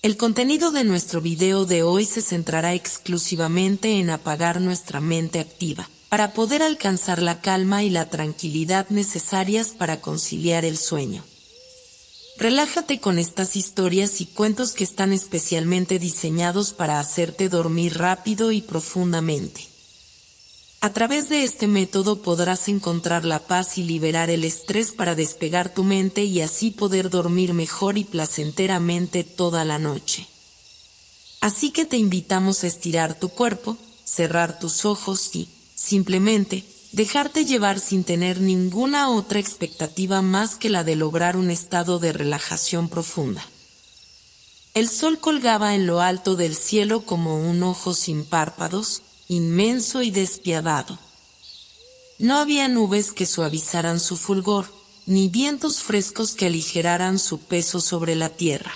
El contenido de nuestro video de hoy se centrará exclusivamente en apagar nuestra mente activa, para poder alcanzar la calma y la tranquilidad necesarias para conciliar el sueño. Relájate con estas historias y cuentos que están especialmente diseñados para hacerte dormir rápido y profundamente. A través de este método podrás encontrar la paz y liberar el estrés para despegar tu mente y así poder dormir mejor y placenteramente toda la noche. Así que te invitamos a estirar tu cuerpo, cerrar tus ojos y, simplemente, dejarte llevar sin tener ninguna otra expectativa más que la de lograr un estado de relajación profunda. El sol colgaba en lo alto del cielo como un ojo sin párpados, inmenso y despiadado. No había nubes que suavizaran su fulgor, ni vientos frescos que aligeraran su peso sobre la tierra.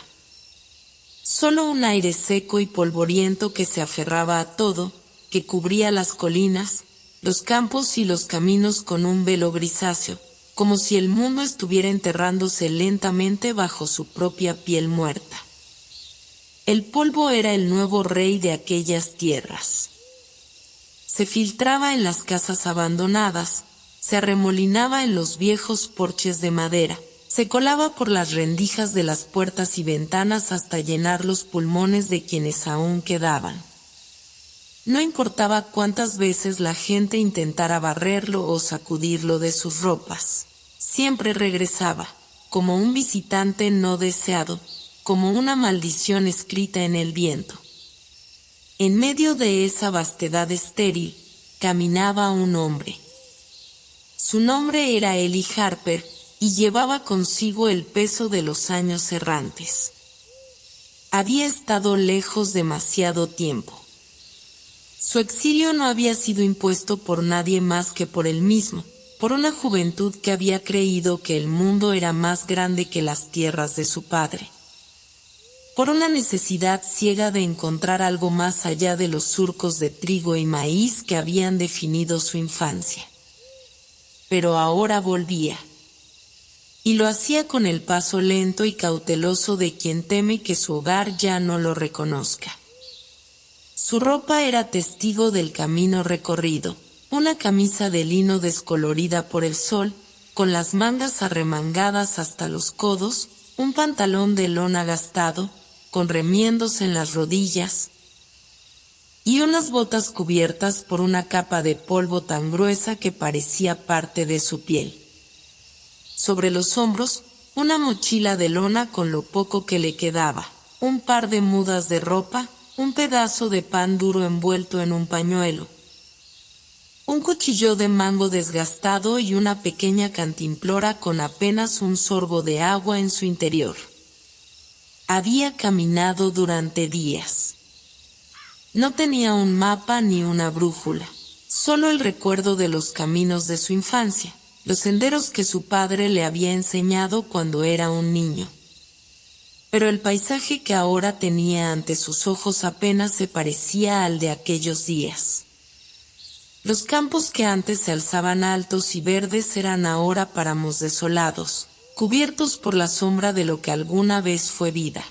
Solo un aire seco y polvoriento que se aferraba a todo, que cubría las colinas, los campos y los caminos con un velo grisáceo, como si el mundo estuviera enterrándose lentamente bajo su propia piel muerta. El polvo era el nuevo rey de aquellas tierras. Se filtraba en las casas abandonadas, se arremolinaba en los viejos porches de madera, se colaba por las rendijas de las puertas y ventanas hasta llenar los pulmones de quienes aún quedaban. No importaba cuántas veces la gente intentara barrerlo o sacudirlo de sus ropas, siempre regresaba, como un visitante no deseado, como una maldición escrita en el viento. En medio de esa vastedad estéril, caminaba un hombre. Su nombre era Eli Harper, y llevaba consigo el peso de los años errantes. Había estado lejos demasiado tiempo. Su exilio no había sido impuesto por nadie más que por él mismo, por una juventud que había creído que el mundo era más grande que las tierras de su padre. Por una necesidad ciega de encontrar algo más allá de los surcos de trigo y maíz que habían definido su infancia. Pero ahora volvía. Y lo hacía con el paso lento y cauteloso de quien teme que su hogar ya no lo reconozca. Su ropa era testigo del camino recorrido, una camisa de lino descolorida por el sol, con las mangas arremangadas hasta los codos, un pantalón de lona gastado, con remiendos en las rodillas, y unas botas cubiertas por una capa de polvo tan gruesa que parecía parte de su piel. Sobre los hombros, una mochila de lona con lo poco que le quedaba, un par de mudas de ropa, un pedazo de pan duro envuelto en un pañuelo, un cuchillo de mango desgastado y una pequeña cantimplora con apenas un sorbo de agua en su interior. Había caminado durante días. No tenía un mapa ni una brújula, solo el recuerdo de los caminos de su infancia, los senderos que su padre le había enseñado cuando era un niño. Pero el paisaje que ahora tenía ante sus ojos apenas se parecía al de aquellos días. Los campos que antes se alzaban altos y verdes eran ahora páramos desolados, cubiertos por la sombra de lo que alguna vez fue vida.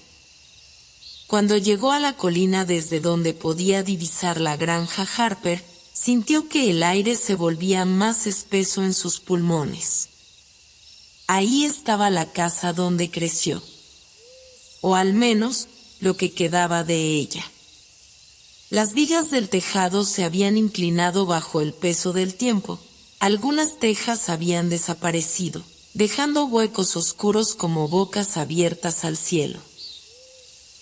Cuando llegó a la colina desde donde podía divisar la granja Harper, sintió que el aire se volvía más espeso en sus pulmones. Ahí estaba la casa donde creció, o al menos lo que quedaba de ella. Las vigas del tejado se habían inclinado bajo el peso del tiempo, algunas tejas habían desaparecido, dejando huecos oscuros como bocas abiertas al cielo.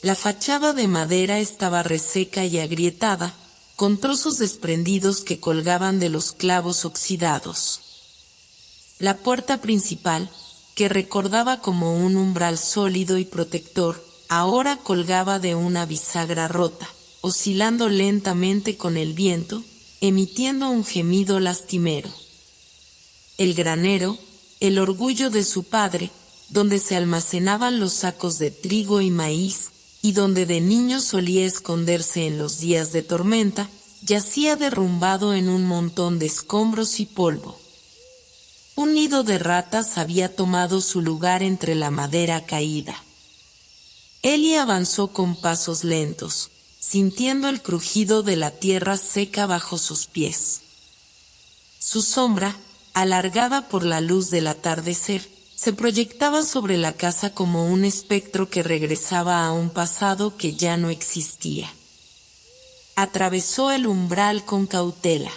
La fachada de madera estaba reseca y agrietada, con trozos desprendidos que colgaban de los clavos oxidados. La puerta principal, que recordaba como un umbral sólido y protector, ahora colgaba de una bisagra rota, oscilando lentamente con el viento, emitiendo un gemido lastimero. El granero, el orgullo de su padre, donde se almacenaban los sacos de trigo y maíz, y donde de niño solía esconderse en los días de tormenta, yacía derrumbado en un montón de escombros y polvo. Un nido de ratas había tomado su lugar entre la madera caída. Eli avanzó con pasos lentos, sintiendo el crujido de la tierra seca bajo sus pies. Su sombra, alargada por la luz del atardecer, se proyectaba sobre la casa como un espectro que regresaba a un pasado que ya no existía. Atravesó el umbral con cautela.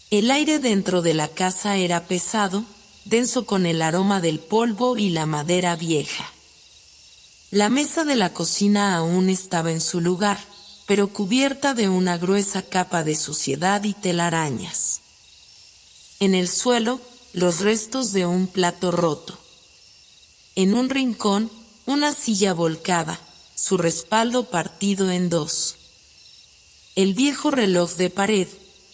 El aire dentro de la casa era pesado, denso con el aroma del polvo y la madera vieja. La mesa de la cocina aún estaba en su lugar, pero cubierta de una gruesa capa de suciedad y telarañas. En el suelo, los restos de un plato roto. En un rincón, una silla volcada, su respaldo partido en dos. El viejo reloj de pared,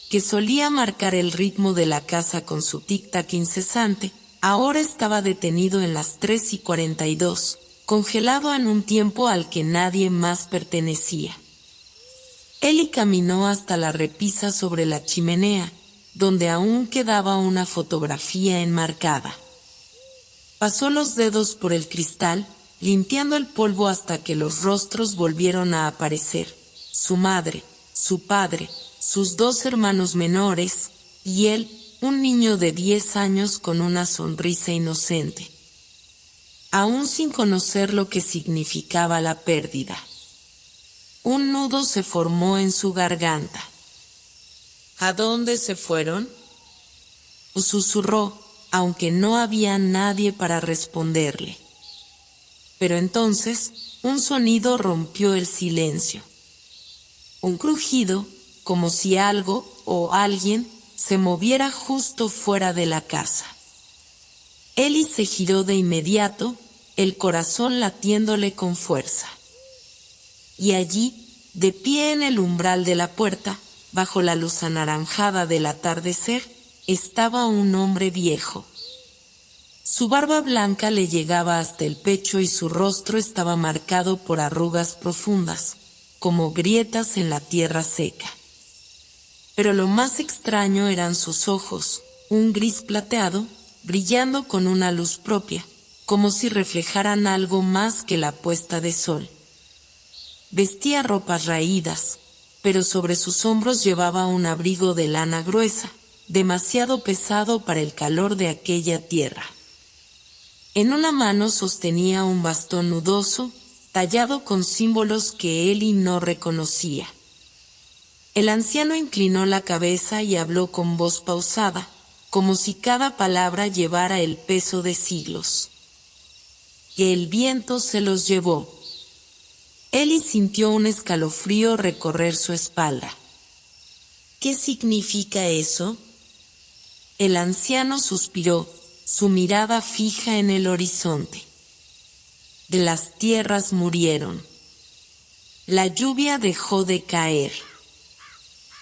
que solía marcar el ritmo de la casa con su tic-tac incesante, ahora estaba detenido en las 3:42, congelado en un tiempo al que nadie más pertenecía. Eli caminó hasta la repisa sobre la chimenea, donde aún quedaba una fotografía enmarcada. Pasó los dedos por el cristal, limpiando el polvo hasta que los rostros volvieron a aparecer: su madre, su padre, sus 2 hermanos menores, y él, un niño de 10 años con una sonrisa inocente. Aún sin conocer lo que significaba la pérdida. Un nudo se formó en su garganta. ¿A dónde se fueron?, susurró, aunque no había nadie para responderle. Pero entonces, un sonido rompió el silencio. Un crujido, como si algo o alguien se moviera justo fuera de la casa. Eli se giró de inmediato, el corazón latiéndole con fuerza. Y allí, de pie en el umbral de la puerta, bajo la luz anaranjada del atardecer, estaba un hombre viejo. Su barba blanca le llegaba hasta el pecho y su rostro estaba marcado por arrugas profundas, como grietas en la tierra seca. Pero lo más extraño eran sus ojos, un gris plateado, brillando con una luz propia, como si reflejaran algo más que la puesta de sol. Vestía ropas raídas, pero sobre sus hombros llevaba un abrigo de lana gruesa, demasiado pesado para el calor de aquella tierra. En una mano sostenía un bastón nudoso, tallado con símbolos que Eli no reconocía. El anciano inclinó la cabeza y habló con voz pausada, como si cada palabra llevara el peso de siglos. Y el viento se los llevó. Eli sintió un escalofrío recorrer su espalda. ¿Qué significa eso?, el anciano suspiró, su mirada fija en el horizonte. De las tierras murieron. La lluvia dejó de caer.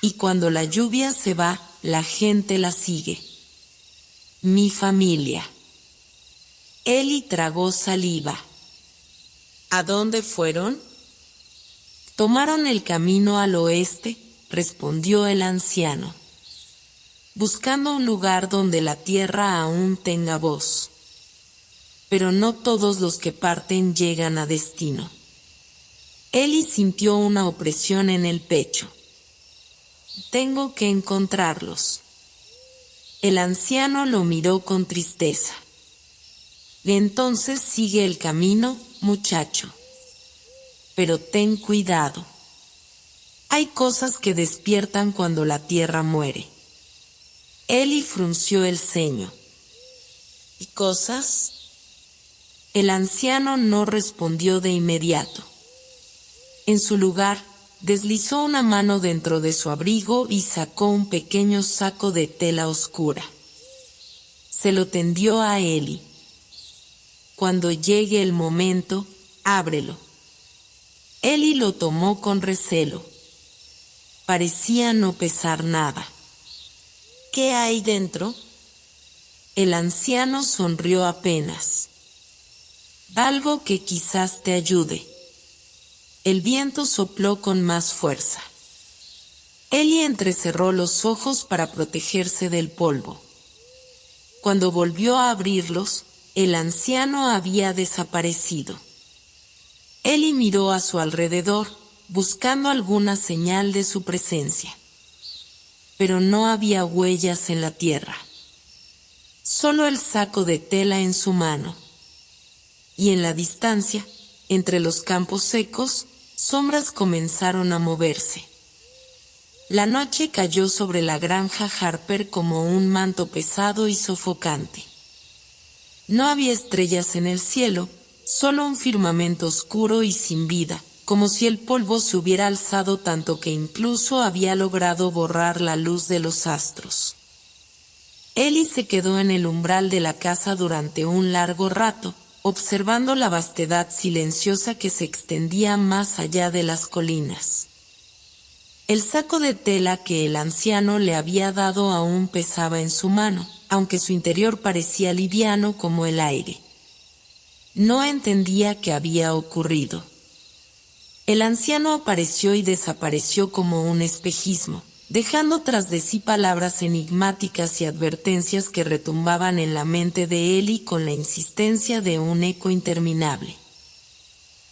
Y cuando la lluvia se va, la gente la sigue. Mi familia. Eli tragó saliva. ¿A dónde fueron? Tomaron el camino al oeste, respondió el anciano. Buscando un lugar donde la tierra aún tenga voz. Pero no todos los que parten llegan a destino. Eli sintió una opresión en el pecho. Tengo que encontrarlos. El anciano lo miró con tristeza. Entonces sigue el camino, muchacho. Pero ten cuidado. Hay cosas que despiertan cuando la tierra muere. Eli frunció el ceño. ¿Y cosas? El anciano no respondió de inmediato. En su lugar, deslizó una mano dentro de su abrigo y sacó un pequeño saco de tela oscura. Se lo tendió a Eli. Cuando llegue el momento, ábrelo. Eli lo tomó con recelo. Parecía no pesar nada. ¿Qué hay dentro? El anciano sonrió apenas. Algo que quizás te ayude. El viento sopló con más fuerza. Eli entrecerró los ojos para protegerse del polvo. Cuando volvió a abrirlos, el anciano había desaparecido. Eli miró a su alrededor, buscando alguna señal de su presencia. Pero no había huellas en la tierra. Solo el saco de tela en su mano. Y en la distancia, entre los campos secos, sombras comenzaron a moverse. La noche cayó sobre la granja Harper como un manto pesado y sofocante. No había estrellas en el cielo, solo un firmamento oscuro y sin vida, como si el polvo se hubiera alzado tanto que incluso había logrado borrar la luz de los astros. Eli se quedó en el umbral de la casa durante un largo rato, observando la vastedad silenciosa que se extendía más allá de las colinas. El saco de tela que el anciano le había dado aún pesaba en su mano, aunque su interior parecía liviano como el aire. No entendía qué había ocurrido. El anciano apareció y desapareció como un espejismo, dejando tras de sí palabras enigmáticas y advertencias que retumbaban en la mente de Eli con la insistencia de un eco interminable.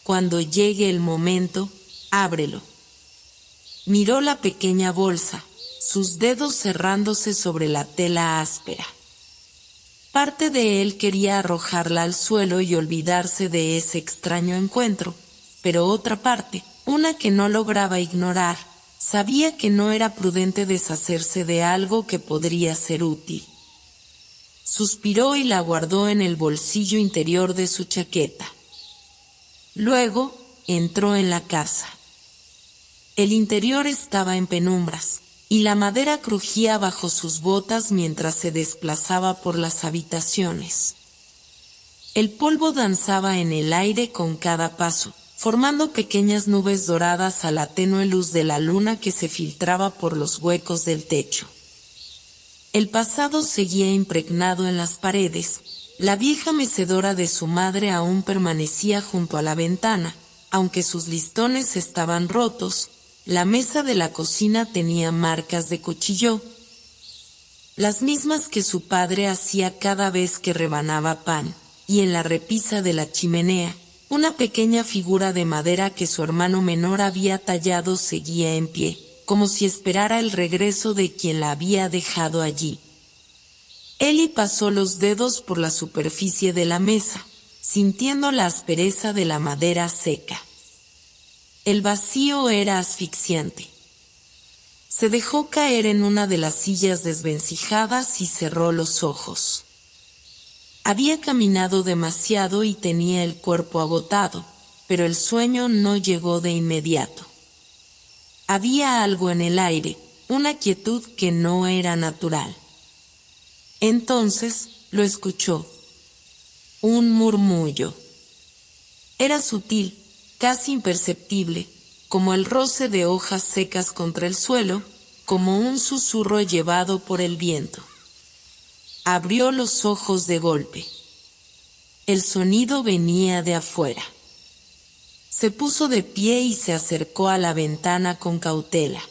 Cuando llegue el momento, ábrelo. Miró la pequeña bolsa, sus dedos cerrándose sobre la tela áspera. Parte de él quería arrojarla al suelo y olvidarse de ese extraño encuentro, pero otra parte, una que no lograba ignorar, sabía que no era prudente deshacerse de algo que podría ser útil. Suspiró y la guardó en el bolsillo interior de su chaqueta. Luego, entró en la casa. El interior estaba en penumbras, y la madera crujía bajo sus botas mientras se desplazaba por las habitaciones. El polvo danzaba en el aire con cada paso, formando pequeñas nubes doradas a la tenue luz de la luna que se filtraba por los huecos del techo. El pasado seguía impregnado en las paredes. La vieja mecedora de su madre aún permanecía junto a la ventana, aunque sus listones estaban rotos. La mesa de la cocina tenía marcas de cuchillo, las mismas que su padre hacía cada vez que rebanaba pan, y en la repisa de la chimenea, una pequeña figura de madera que su hermano menor había tallado seguía en pie, como si esperara el regreso de quien la había dejado allí. Eli pasó los dedos por la superficie de la mesa, sintiendo la aspereza de la madera seca. El vacío era asfixiante. Se dejó caer en una de las sillas desvencijadas y cerró los ojos. Había caminado demasiado y tenía el cuerpo agotado, pero el sueño no llegó de inmediato. Había algo en el aire, una quietud que no era natural. Entonces lo escuchó. Un murmullo. Era sutil, casi imperceptible, como el roce de hojas secas contra el suelo, como un susurro llevado por el viento. Abrió los ojos de golpe. El sonido venía de afuera. Se puso de pie y se acercó a la ventana con cautela.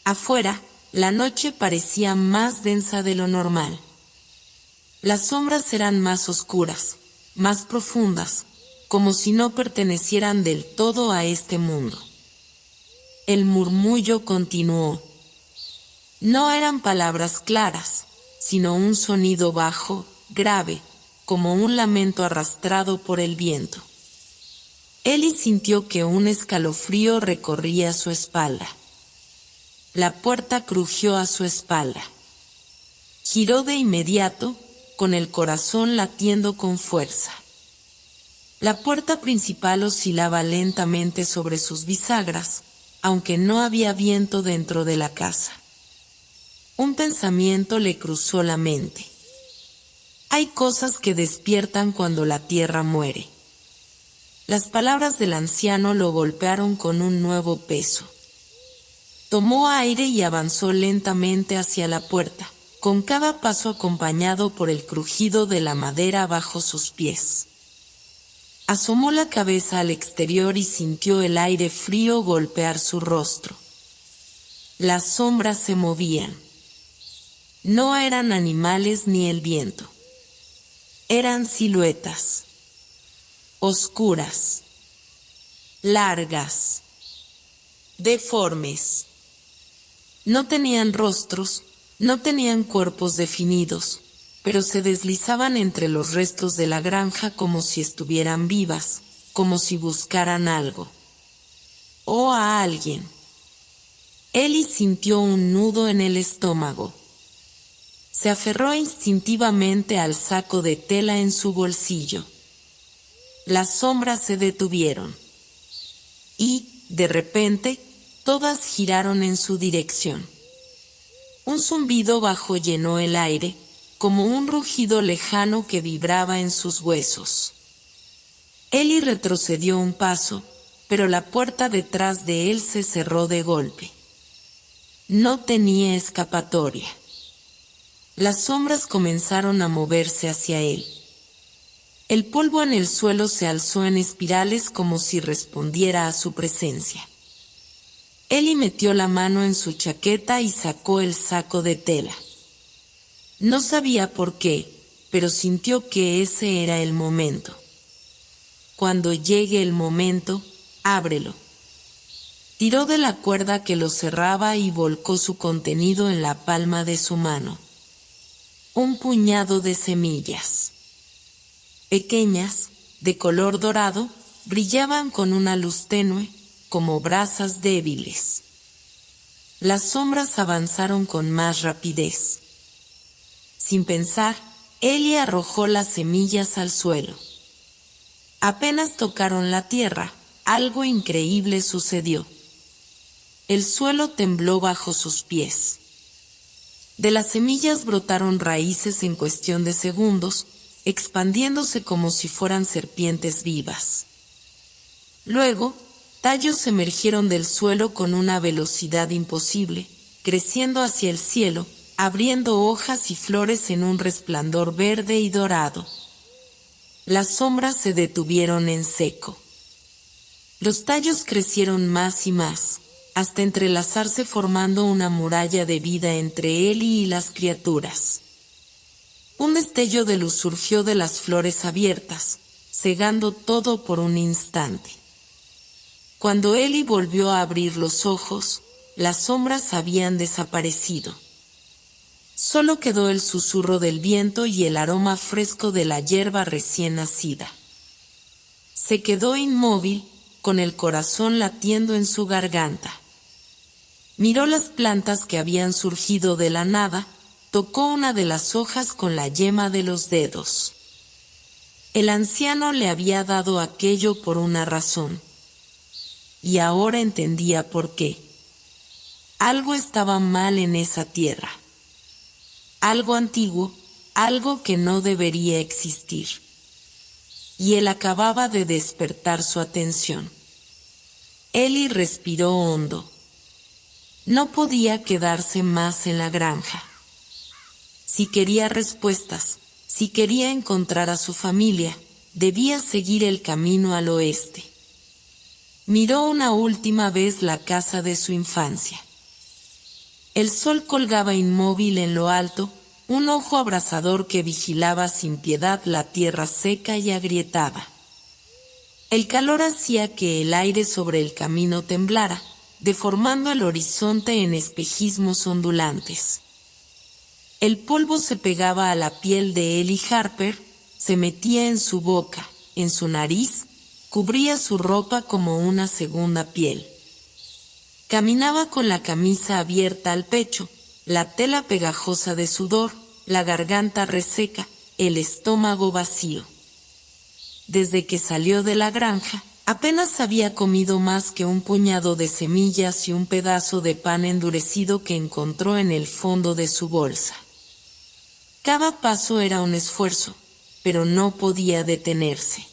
Afuera, la noche parecía más densa de lo normal. Las sombras eran más oscuras, más profundas, como si no pertenecieran del todo a este mundo. El murmullo continuó. No eran palabras claras, sino un sonido bajo, grave, como un lamento arrastrado por el viento. Eli sintió que un escalofrío recorría su espalda. La puerta crujió a su espalda. Giró de inmediato, con el corazón latiendo con fuerza. La puerta principal oscilaba lentamente sobre sus bisagras, aunque no había viento dentro de la casa. Un pensamiento le cruzó la mente. Hay cosas que despiertan cuando la tierra muere. Las palabras del anciano lo golpearon con un nuevo peso. Tomó aire y avanzó lentamente hacia la puerta, con cada paso acompañado por el crujido de la madera bajo sus pies. Asomó la cabeza al exterior y sintió el aire frío golpear su rostro. Las sombras se movían. No eran animales ni el viento. Eran siluetas. Oscuras. largas, deformes. No tenían rostros, no tenían cuerpos definidos, pero se deslizaban entre los restos de la granja como si estuvieran vivas, como si buscaran algo. O a alguien. Ellie sintió un nudo en el estómago. Se aferró instintivamente al saco de tela en su bolsillo. Las sombras se detuvieron. Y, de repente, todas giraron en su dirección. Un zumbido bajo llenó el aire, como un rugido lejano que vibraba en sus huesos. Ellie retrocedió un paso, pero la puerta detrás de él se cerró de golpe. No tenía escapatoria. Las sombras comenzaron a moverse hacia él. El polvo en el suelo se alzó en espirales como si respondiera a su presencia. Ellie metió la mano en su chaqueta y sacó el saco de tela. No sabía por qué, pero sintió que ese era el momento. Cuando llegue el momento, ábrelo. Tiró de la cuerda que lo cerraba y volcó su contenido en la palma de su mano. Un puñado de semillas. Pequeñas, de color dorado, brillaban con una luz tenue, como brasas débiles. Las sombras avanzaron con más rapidez. Sin pensar, Ellie arrojó las semillas al suelo. Apenas tocaron la tierra, algo increíble sucedió. El suelo tembló bajo sus pies. De las semillas brotaron raíces en cuestión de segundos, expandiéndose como si fueran serpientes vivas. Luego, tallos emergieron del suelo con una velocidad imposible, creciendo hacia el cielo, abriendo hojas y flores en un resplandor verde y dorado. Las sombras se detuvieron en seco. Los tallos crecieron más y más, hasta entrelazarse formando una muralla de vida entre Ellie y las criaturas. Un destello de luz surgió de las flores abiertas, cegando todo por un instante. Cuando Ellie volvió a abrir los ojos, las sombras habían desaparecido. Solo quedó el susurro del viento y el aroma fresco de la hierba recién nacida. Se quedó inmóvil, con el corazón latiendo en su garganta. Miró las plantas que habían surgido de la nada, tocó una de las hojas con la yema de los dedos. El anciano le había dado aquello por una razón. Y ahora entendía por qué. Algo estaba mal en esa tierra. Algo antiguo, algo que no debería existir. Y él acababa de despertar su atención. Ellie respiró hondo. No podía quedarse más en la granja. Si quería respuestas, si quería encontrar a su familia, debía seguir el camino al oeste. Miró una última vez la casa de su infancia. El sol colgaba inmóvil en lo alto, un ojo abrasador que vigilaba sin piedad la tierra seca y agrietada. El calor hacía que el aire sobre el camino temblara, deformando el horizonte en espejismos ondulantes. El polvo se pegaba a la piel de Ellie Harper, se metía en su boca, en su nariz, cubría su ropa como una segunda piel. Caminaba con la camisa abierta al pecho, la tela pegajosa de sudor, la garganta reseca, el estómago vacío. Desde que salió de la granja, apenas había comido más que un puñado de semillas y un pedazo de pan endurecido que encontró en el fondo de su bolsa. Cada paso era un esfuerzo, pero no podía detenerse.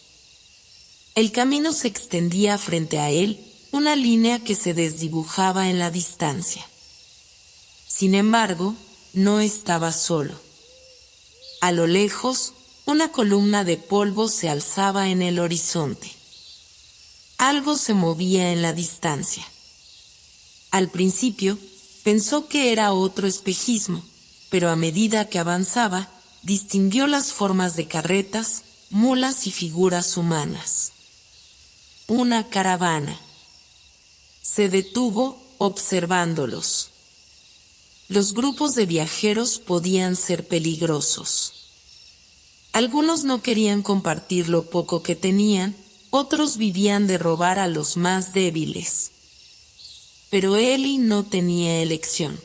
El camino se extendía frente a él, una línea que se desdibujaba en la distancia. Sin embargo, no estaba solo. A lo lejos, una columna de polvo se alzaba en el horizonte. Algo se movía en la distancia. Al principio, pensó que era otro espejismo, pero a medida que avanzaba, distinguió las formas de carretas, mulas y figuras humanas. Una caravana. Se detuvo, observándolos. Los grupos de viajeros podían ser peligrosos. Algunos no querían compartir lo poco que tenían, otros vivían de robar a los más débiles. Pero Eli no tenía elección.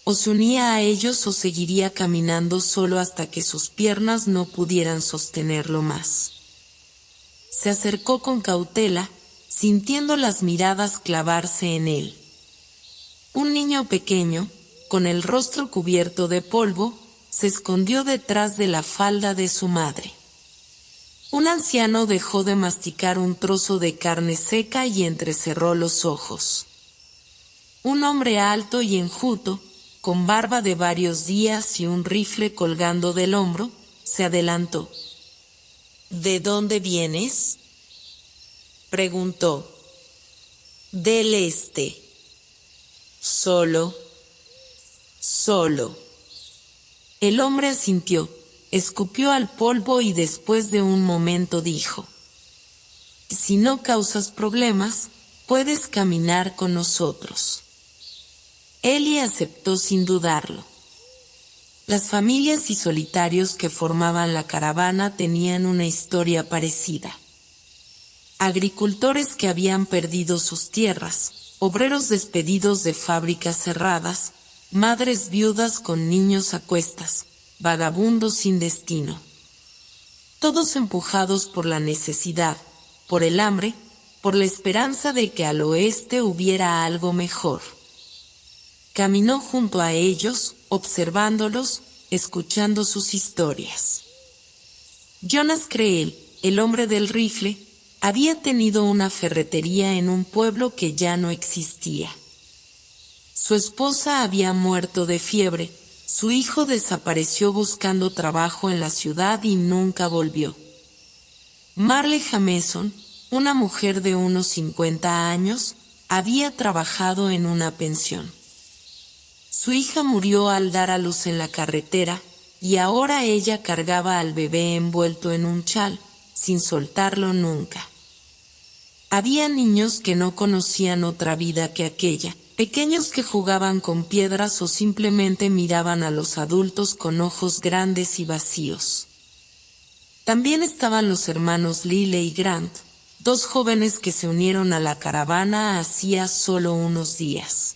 O se unía a ellos o seguiría caminando solo hasta que sus piernas no pudieran sostenerlo más. Se acercó con cautela, sintiendo las miradas clavarse en él. Un niño pequeño, con el rostro cubierto de polvo, se escondió detrás de la falda de su madre. Un anciano dejó de masticar un trozo de carne seca y entrecerró los ojos. Un hombre alto y enjuto, con barba de varios días y un rifle colgando del hombro, se adelantó. ¿De dónde vienes?, preguntó. Del este. Solo. El hombre asintió, escupió al polvo y después de un momento dijo: si no causas problemas, puedes caminar con nosotros. Eli aceptó sin dudarlo. Las familias y solitarios que formaban la caravana tenían una historia parecida. Agricultores que habían perdido sus tierras, obreros despedidos de fábricas cerradas, madres viudas con niños a cuestas, vagabundos sin destino. Todos empujados por la necesidad, por el hambre, por la esperanza de que al oeste hubiera algo mejor. Caminó junto a ellos, observándolos, escuchando sus historias. Jonas Creel, el hombre del rifle, había tenido una ferretería en un pueblo que ya no existía. Su esposa había muerto de fiebre, su hijo desapareció buscando trabajo en la ciudad y nunca volvió. Marley Jameson, una mujer de unos 50 años, había trabajado en una pensión. Su hija murió al dar a luz en la carretera, y ahora ella cargaba al bebé envuelto en un chal, sin soltarlo nunca. Había niños que no conocían otra vida que aquella, pequeños que jugaban con piedras o simplemente miraban a los adultos con ojos grandes y vacíos. También estaban los hermanos Lyle y Grant, dos jóvenes que se unieron a la caravana hacía solo unos días.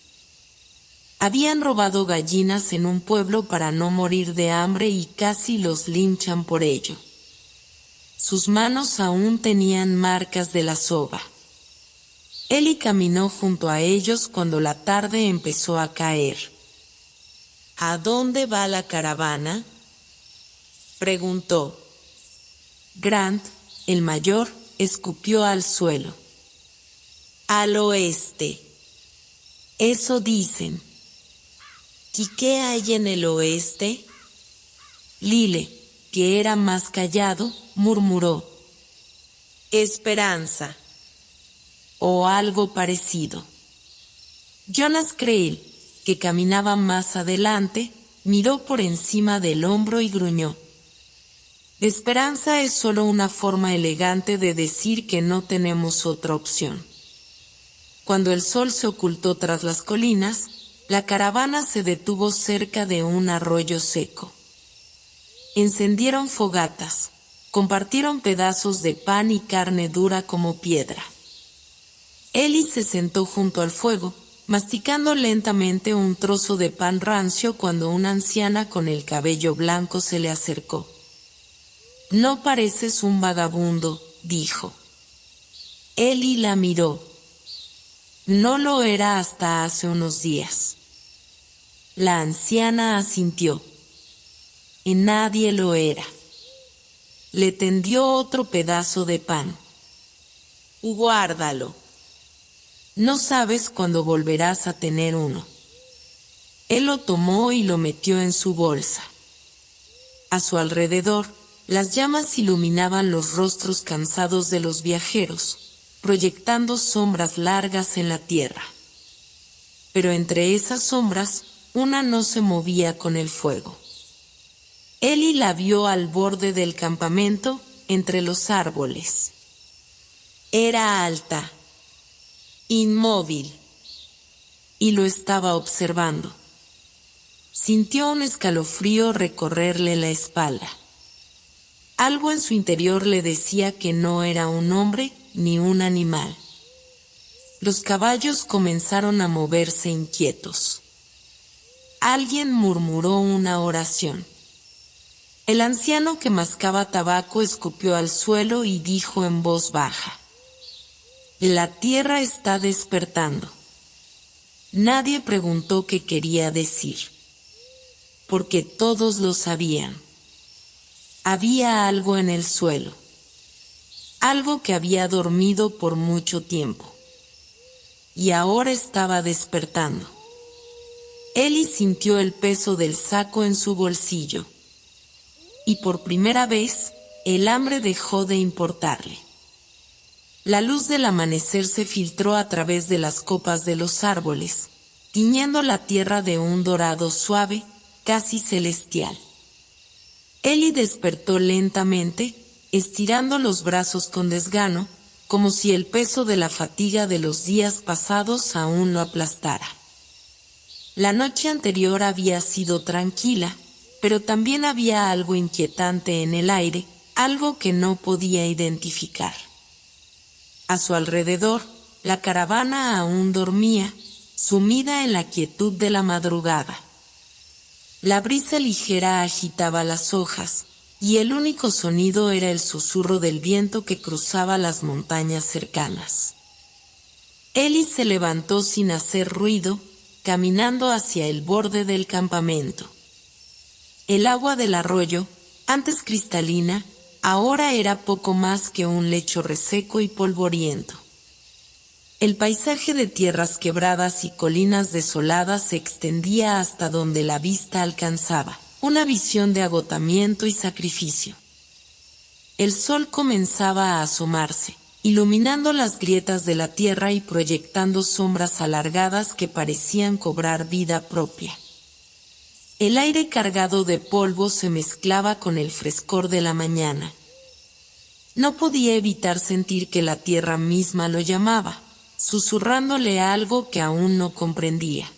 Habían robado gallinas en un pueblo para no morir de hambre y casi los linchan por ello. Sus manos aún tenían marcas de la soga. Eli caminó junto a ellos cuando la tarde empezó a caer. ¿A dónde va la caravana?, preguntó. Grant, el mayor, escupió al suelo. Al oeste. Eso dicen. ¿Y qué hay en el oeste? Lyle, que era más callado, murmuró. Esperanza. O algo parecido. Jonas Creel, que caminaba más adelante, miró por encima del hombro y gruñó. Esperanza es solo una forma elegante de decir que no tenemos otra opción. Cuando el sol se ocultó tras las colinas, la caravana se detuvo cerca de un arroyo seco. Encendieron fogatas, compartieron pedazos de pan y carne dura como piedra. Eli se sentó junto al fuego, masticando lentamente un trozo de pan rancio cuando una anciana con el cabello blanco se le acercó. No pareces un vagabundo, dijo. Eli la miró. No lo era hasta hace unos días. La anciana asintió. Y nadie lo era. Le tendió otro pedazo de pan. Guárdalo. No sabes cuándo volverás a tener uno. Él lo tomó y lo metió en su bolsa. A su alrededor, las llamas iluminaban los rostros cansados de los viajeros, proyectando sombras largas en la tierra. Pero entre esas sombras, una no se movía con el fuego. Eli la vio al borde del campamento, entre los árboles. Era alta, inmóvil, y lo estaba observando. Sintió un escalofrío recorrerle la espalda. Algo en su interior le decía que no era un hombre ni un animal. Los caballos comenzaron a moverse inquietos. Alguien murmuró una oración. El anciano que mascaba tabaco escupió al suelo y dijo en voz baja: «La tierra está despertando». Nadie preguntó qué quería decir, porque todos lo sabían. Había algo en el suelo, algo que había dormido por mucho tiempo, y ahora estaba despertando. Eli sintió el peso del saco en su bolsillo, y por primera vez, el hambre dejó de importarle. La luz del amanecer se filtró a través de las copas de los árboles, tiñendo la tierra de un dorado suave, casi celestial. Eli despertó lentamente, estirando los brazos con desgano, como si el peso de la fatiga de los días pasados aún lo aplastara. La noche anterior había sido tranquila, pero también había algo inquietante en el aire, algo que no podía identificar. A su alrededor, la caravana aún dormía, sumida en la quietud de la madrugada. La brisa ligera agitaba las hojas, y el único sonido era el susurro del viento que cruzaba las montañas cercanas. Eli se levantó sin hacer ruido, caminando hacia el borde del campamento. El agua del arroyo, antes cristalina, ahora era poco más que un lecho reseco y polvoriento. El paisaje de tierras quebradas y colinas desoladas se extendía hasta donde la vista alcanzaba, una visión de agotamiento y sacrificio. El sol comenzaba a asomarse, iluminando las grietas de la tierra y proyectando sombras alargadas que parecían cobrar vida propia. El aire cargado de polvo se mezclaba con el frescor de la mañana. No podía evitar sentir que la tierra misma lo llamaba, susurrándole algo que aún no comprendía.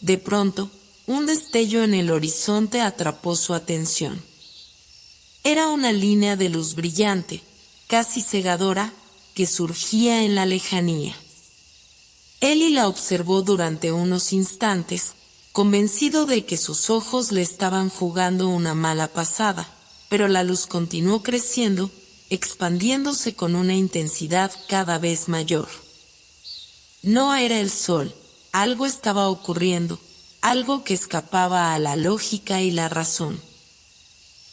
De pronto, un destello en el horizonte atrapó su atención. Era una línea de luz brillante, casi cegadora, que surgía en la lejanía. Eli la observó durante unos instantes, convencido de que sus ojos le estaban jugando una mala pasada, pero la luz continuó creciendo, expandiéndose con una intensidad cada vez mayor. No era el sol, algo estaba ocurriendo, algo que escapaba a la lógica y la razón.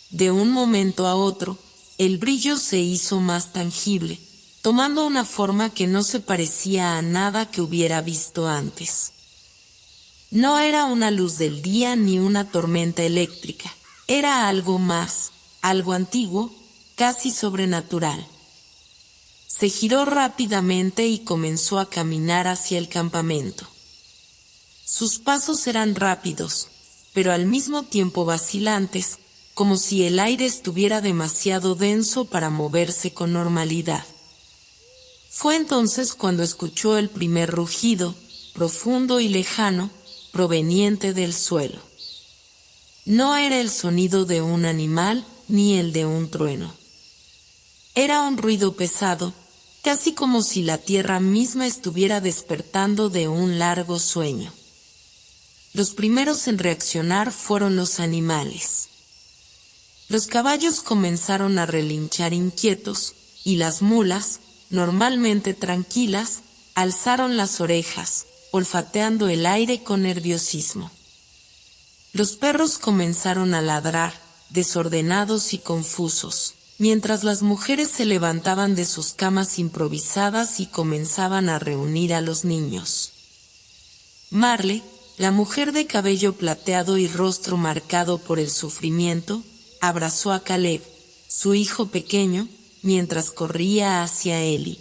De un momento a otro, el brillo se hizo más tangible, tomando una forma que no se parecía a nada que hubiera visto antes. No era una luz del día ni una tormenta eléctrica, era algo más, algo antiguo, casi sobrenatural. Se giró rápidamente y comenzó a caminar hacia el campamento. Sus pasos eran rápidos, pero al mismo tiempo vacilantes, como si el aire estuviera demasiado denso para moverse con normalidad. Fue entonces cuando escuchó el primer rugido, profundo y lejano, proveniente del suelo. No era el sonido de un animal ni el de un trueno. Era un ruido pesado, casi como si la tierra misma estuviera despertando de un largo sueño. Los primeros en reaccionar fueron los animales. Los caballos comenzaron a relinchar inquietos, y las mulas, normalmente tranquilas, alzaron las orejas, olfateando el aire con nerviosismo. Los perros comenzaron a ladrar, desordenados y confusos, mientras las mujeres se levantaban de sus camas improvisadas y comenzaban a reunir a los niños. Marle, la mujer de cabello plateado y rostro marcado por el sufrimiento, abrazó a Caleb, su hijo pequeño, mientras corría hacia Eli.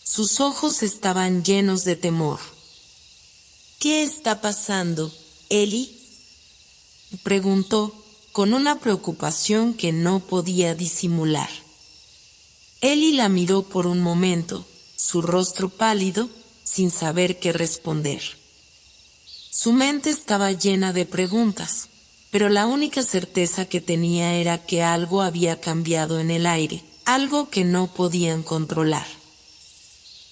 Sus ojos estaban llenos de temor. «¿Qué está pasando, Eli?», preguntó, con una preocupación que no podía disimular. Ellie la miró por un momento, su rostro pálido, sin saber qué responder. Su mente estaba llena de preguntas, pero la única certeza que tenía era que algo había cambiado en el aire, algo que no podían controlar.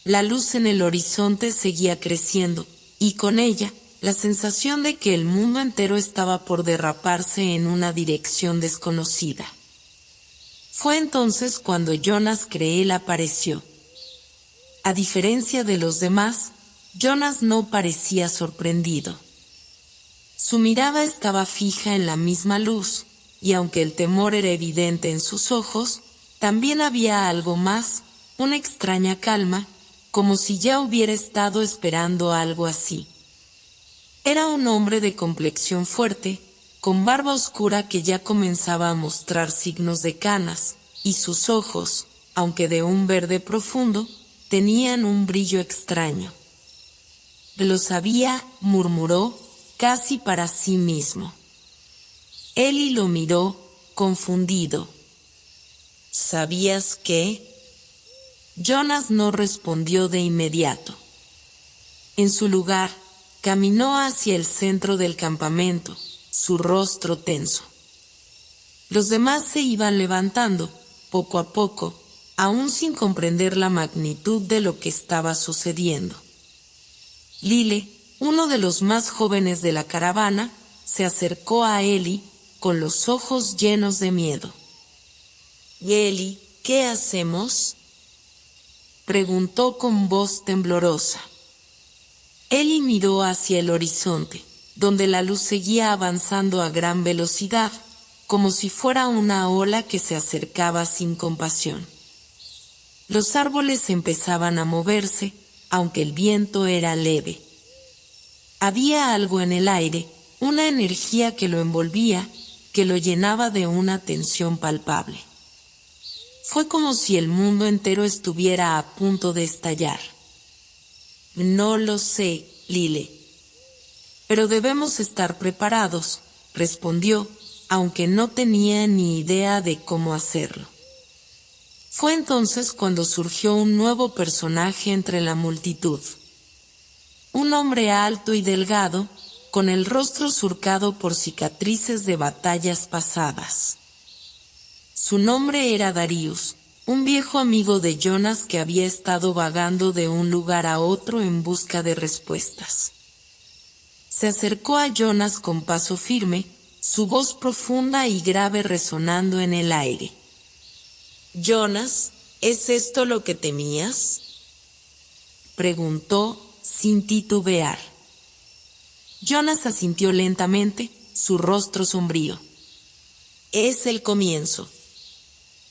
La luz en el horizonte seguía creciendo, y con ella, la sensación de que el mundo entero estaba por derraparse en una dirección desconocida. Fue entonces cuando Jonas Creel apareció. A diferencia de los demás, Jonas no parecía sorprendido. Su mirada estaba fija en la misma luz, y aunque el temor era evidente en sus ojos, también había algo más, una extraña calma, como si ya hubiera estado esperando algo así. Era un hombre de complexión fuerte, con barba oscura que ya comenzaba a mostrar signos de canas, y sus ojos, aunque de un verde profundo, tenían un brillo extraño. Lo sabía, murmuró, casi para sí mismo. Ellie lo miró, confundido. ¿Sabías qué? Jonas no respondió de inmediato. En su lugar, caminó hacia el centro del campamento, su rostro tenso. Los demás se iban levantando, poco a poco, aún sin comprender la magnitud de lo que estaba sucediendo. Lyle, uno de los más jóvenes de la caravana, se acercó a Ellie con los ojos llenos de miedo. «Ellie, ¿qué hacemos?», preguntó con voz temblorosa. Ellie miró hacia el horizonte, donde la luz seguía avanzando a gran velocidad, como si fuera una ola que se acercaba sin compasión. Los árboles empezaban a moverse, aunque el viento era leve. Había algo en el aire, una energía que lo envolvía, que lo llenaba de una tensión palpable. Fue como si el mundo entero estuviera a punto de estallar. «No lo sé, Lyle. Pero debemos estar preparados», respondió, aunque no tenía ni idea de cómo hacerlo. Fue entonces cuando surgió un nuevo personaje entre la multitud. Un hombre alto y delgado, con el rostro surcado por cicatrices de batallas pasadas. Su nombre era Darius, un viejo amigo de Jonas que había estado vagando de un lugar a otro en busca de respuestas. Se acercó a Jonas con paso firme, su voz profunda y grave resonando en el aire. «Jonas, ¿es esto lo que temías?», preguntó sin titubear. Jonas asintió lentamente, su rostro sombrío. «Es el comienzo.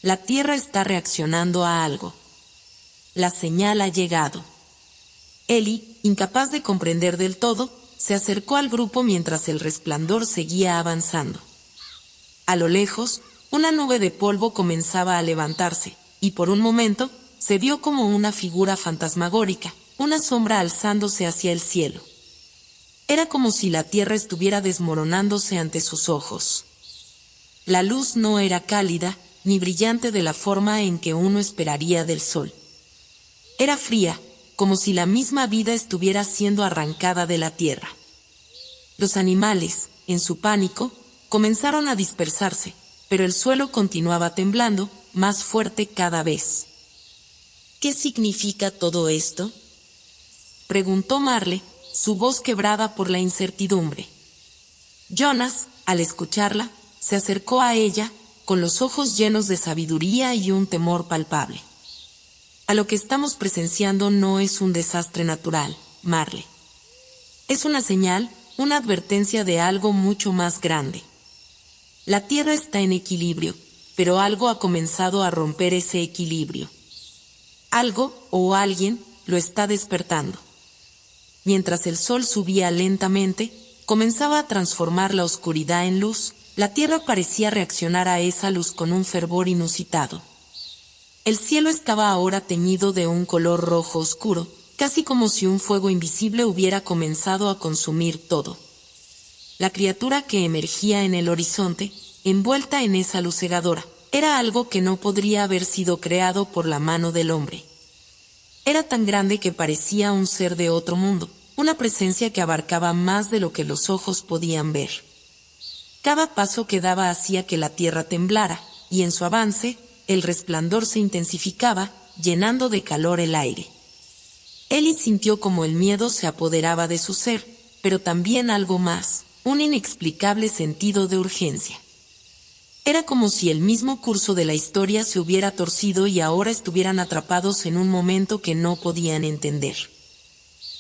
La tierra está reaccionando a algo. La señal ha llegado». Ellie, incapaz de comprender del todo, se acercó al grupo mientras el resplandor seguía avanzando. A lo lejos, una nube de polvo comenzaba a levantarse, y por un momento, se vio como una figura fantasmagórica, una sombra alzándose hacia el cielo. Era como si la tierra estuviera desmoronándose ante sus ojos. La luz no era cálida, ni brillante de la forma en que uno esperaría del sol. Era fría, como si la misma vida estuviera siendo arrancada de la tierra. Los animales, en su pánico, comenzaron a dispersarse, pero el suelo continuaba temblando, más fuerte cada vez. «¿Qué significa todo esto?», preguntó Marle, su voz quebrada por la incertidumbre. Jonas, al escucharla, se acercó a ella, con los ojos llenos de sabiduría y un temor palpable. «A lo que estamos presenciando no es un desastre natural, Marle. Es una señal, una advertencia de algo mucho más grande. La Tierra está en equilibrio, pero algo ha comenzado a romper ese equilibrio. Algo, o alguien, lo está despertando». Mientras el sol subía lentamente, comenzaba a transformar la oscuridad en luz, la tierra parecía reaccionar a esa luz con un fervor inusitado. El cielo estaba ahora teñido de un color rojo oscuro, casi como si un fuego invisible hubiera comenzado a consumir todo. La criatura que emergía en el horizonte, envuelta en esa luz cegadora, era algo que no podría haber sido creado por la mano del hombre. Era tan grande que parecía un ser de otro mundo, una presencia que abarcaba más de lo que los ojos podían ver. Cada paso que daba hacía que la tierra temblara, y en su avance, el resplandor se intensificaba, llenando de calor el aire. Ellie sintió como el miedo se apoderaba de su ser, pero también algo más, un inexplicable sentido de urgencia. Era como si el mismo curso de la historia se hubiera torcido y ahora estuvieran atrapados en un momento que no podían entender.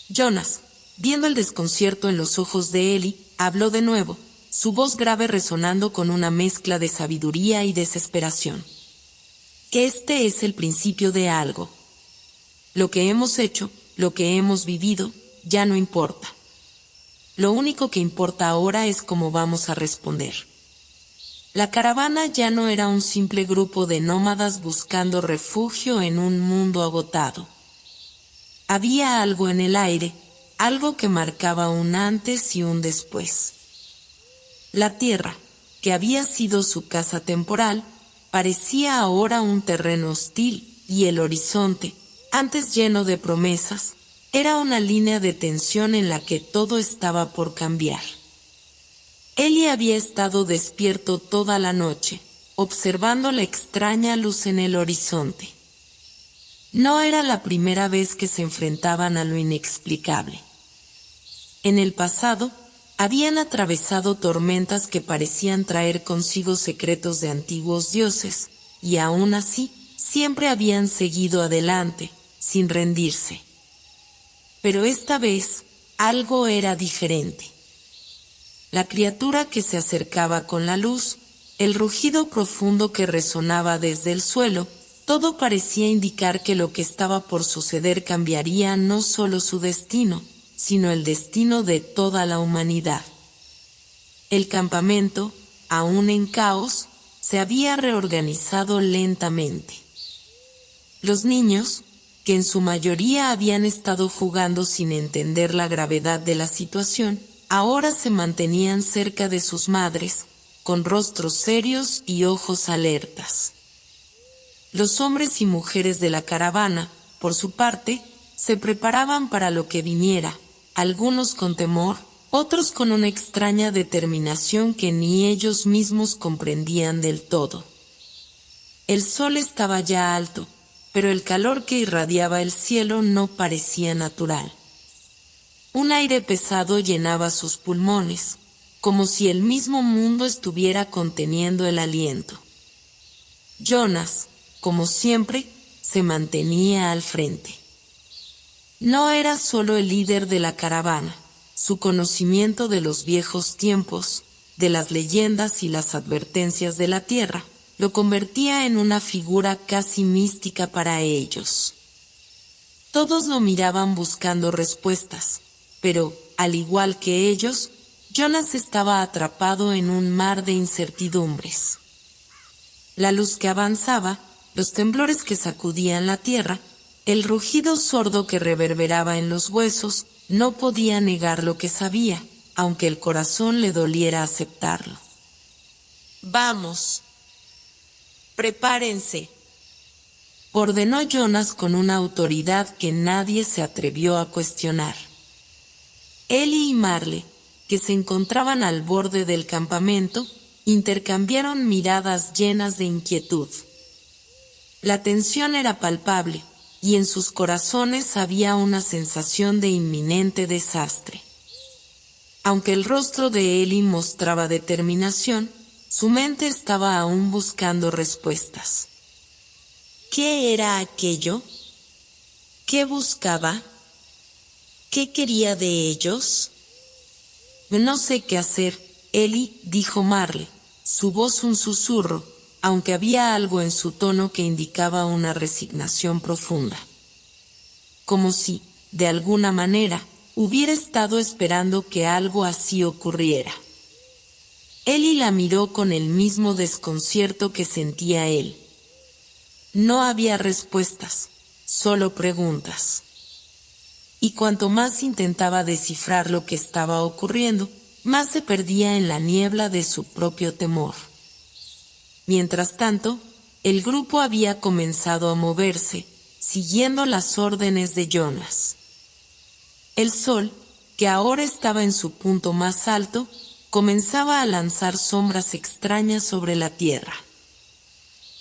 Jonas, viendo el desconcierto en los ojos de Ellie, habló de nuevo, su voz grave resonando con una mezcla de sabiduría y desesperación. Que este es el principio de algo. Lo que hemos hecho, lo que hemos vivido, ya no importa. Lo único que importa ahora es cómo vamos a responder. La caravana ya no era un simple grupo de nómadas buscando refugio en un mundo agotado. Había algo en el aire, algo que marcaba un antes y un después. La tierra, que había sido su casa temporal, parecía ahora un terreno hostil, y el horizonte, antes lleno de promesas, era una línea de tensión en la que todo estaba por cambiar. Ellie había estado despierto toda la noche, observando la extraña luz en el horizonte. No era la primera vez que se enfrentaban a lo inexplicable. En el pasado, habían atravesado tormentas que parecían traer consigo secretos de antiguos dioses, y aún así, siempre habían seguido adelante, sin rendirse. Pero esta vez, algo era diferente. La criatura que se acercaba con la luz, el rugido profundo que resonaba desde el suelo, todo parecía indicar que lo que estaba por suceder cambiaría no solo su destino, sino el destino de toda la humanidad. El campamento, aún en caos, se había reorganizado lentamente. Los niños, que en su mayoría habían estado jugando sin entender la gravedad de la situación, ahora se mantenían cerca de sus madres, con rostros serios y ojos alertas. Los hombres y mujeres de la caravana, por su parte, se preparaban para lo que viniera, algunos con temor, otros con una extraña determinación que ni ellos mismos comprendían del todo. El sol estaba ya alto, pero el calor que irradiaba el cielo no parecía natural. Un aire pesado llenaba sus pulmones, como si el mismo mundo estuviera conteniendo el aliento. Jonas, como siempre, se mantenía al frente. No era solo el líder de la caravana, su conocimiento de los viejos tiempos, de las leyendas y las advertencias de la tierra, lo convertía en una figura casi mística para ellos. Todos lo miraban buscando respuestas, pero, al igual que ellos, Jonas estaba atrapado en un mar de incertidumbres. La luz que avanzaba, los temblores que sacudían la tierra, el rugido sordo que reverberaba en los huesos, no podía negar lo que sabía, aunque el corazón le doliera aceptarlo. «Vamos. Prepárense», ordenó Jonas con una autoridad que nadie se atrevió a cuestionar. Ellie y Marle, que se encontraban al borde del campamento, intercambiaron miradas llenas de inquietud. La tensión era palpable, y en sus corazones había una sensación de inminente desastre. Aunque el rostro de Ellie mostraba determinación, su mente estaba aún buscando respuestas. ¿Qué era aquello? ¿Qué buscaba? ¿Qué quería de ellos? No sé qué hacer, Ellie, dijo Marle, su voz un susurro, aunque había algo en su tono que indicaba una resignación profunda. Como si, de alguna manera, hubiera estado esperando que algo así ocurriera. Ellie la miró con el mismo desconcierto que sentía él. No había respuestas, solo preguntas. Y cuanto más intentaba descifrar lo que estaba ocurriendo, más se perdía en la niebla de su propio temor. Mientras tanto, el grupo había comenzado a moverse, siguiendo las órdenes de Jonas. El sol, que ahora estaba en su punto más alto, comenzaba a lanzar sombras extrañas sobre la tierra.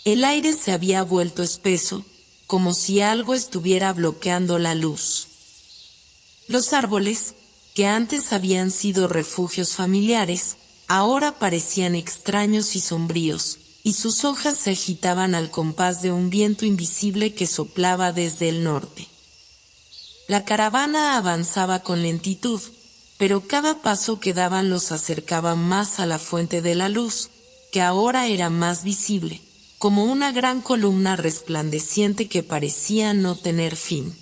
El aire se había vuelto espeso, como si algo estuviera bloqueando la luz. Los árboles, que antes habían sido refugios familiares, ahora parecían extraños y sombríos, y sus hojas se agitaban al compás de un viento invisible que soplaba desde el norte. La caravana avanzaba con lentitud, pero cada paso que daban los acercaba más a la fuente de la luz, que ahora era más visible, como una gran columna resplandeciente que parecía no tener fin.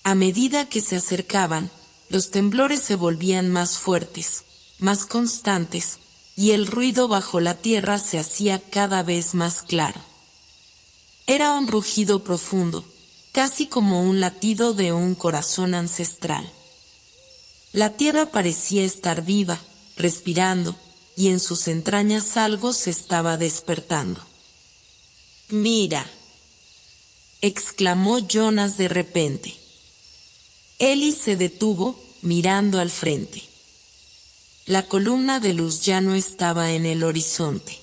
A medida que se acercaban, los temblores se volvían más fuertes, más constantes, y el ruido bajo la tierra se hacía cada vez más claro. Era un rugido profundo, casi como un latido de un corazón ancestral. La tierra parecía estar viva, respirando, y en sus entrañas algo se estaba despertando. «Mira», exclamó Jonas de repente. Eli se detuvo, mirando al frente. La columna de luz ya no estaba en el horizonte.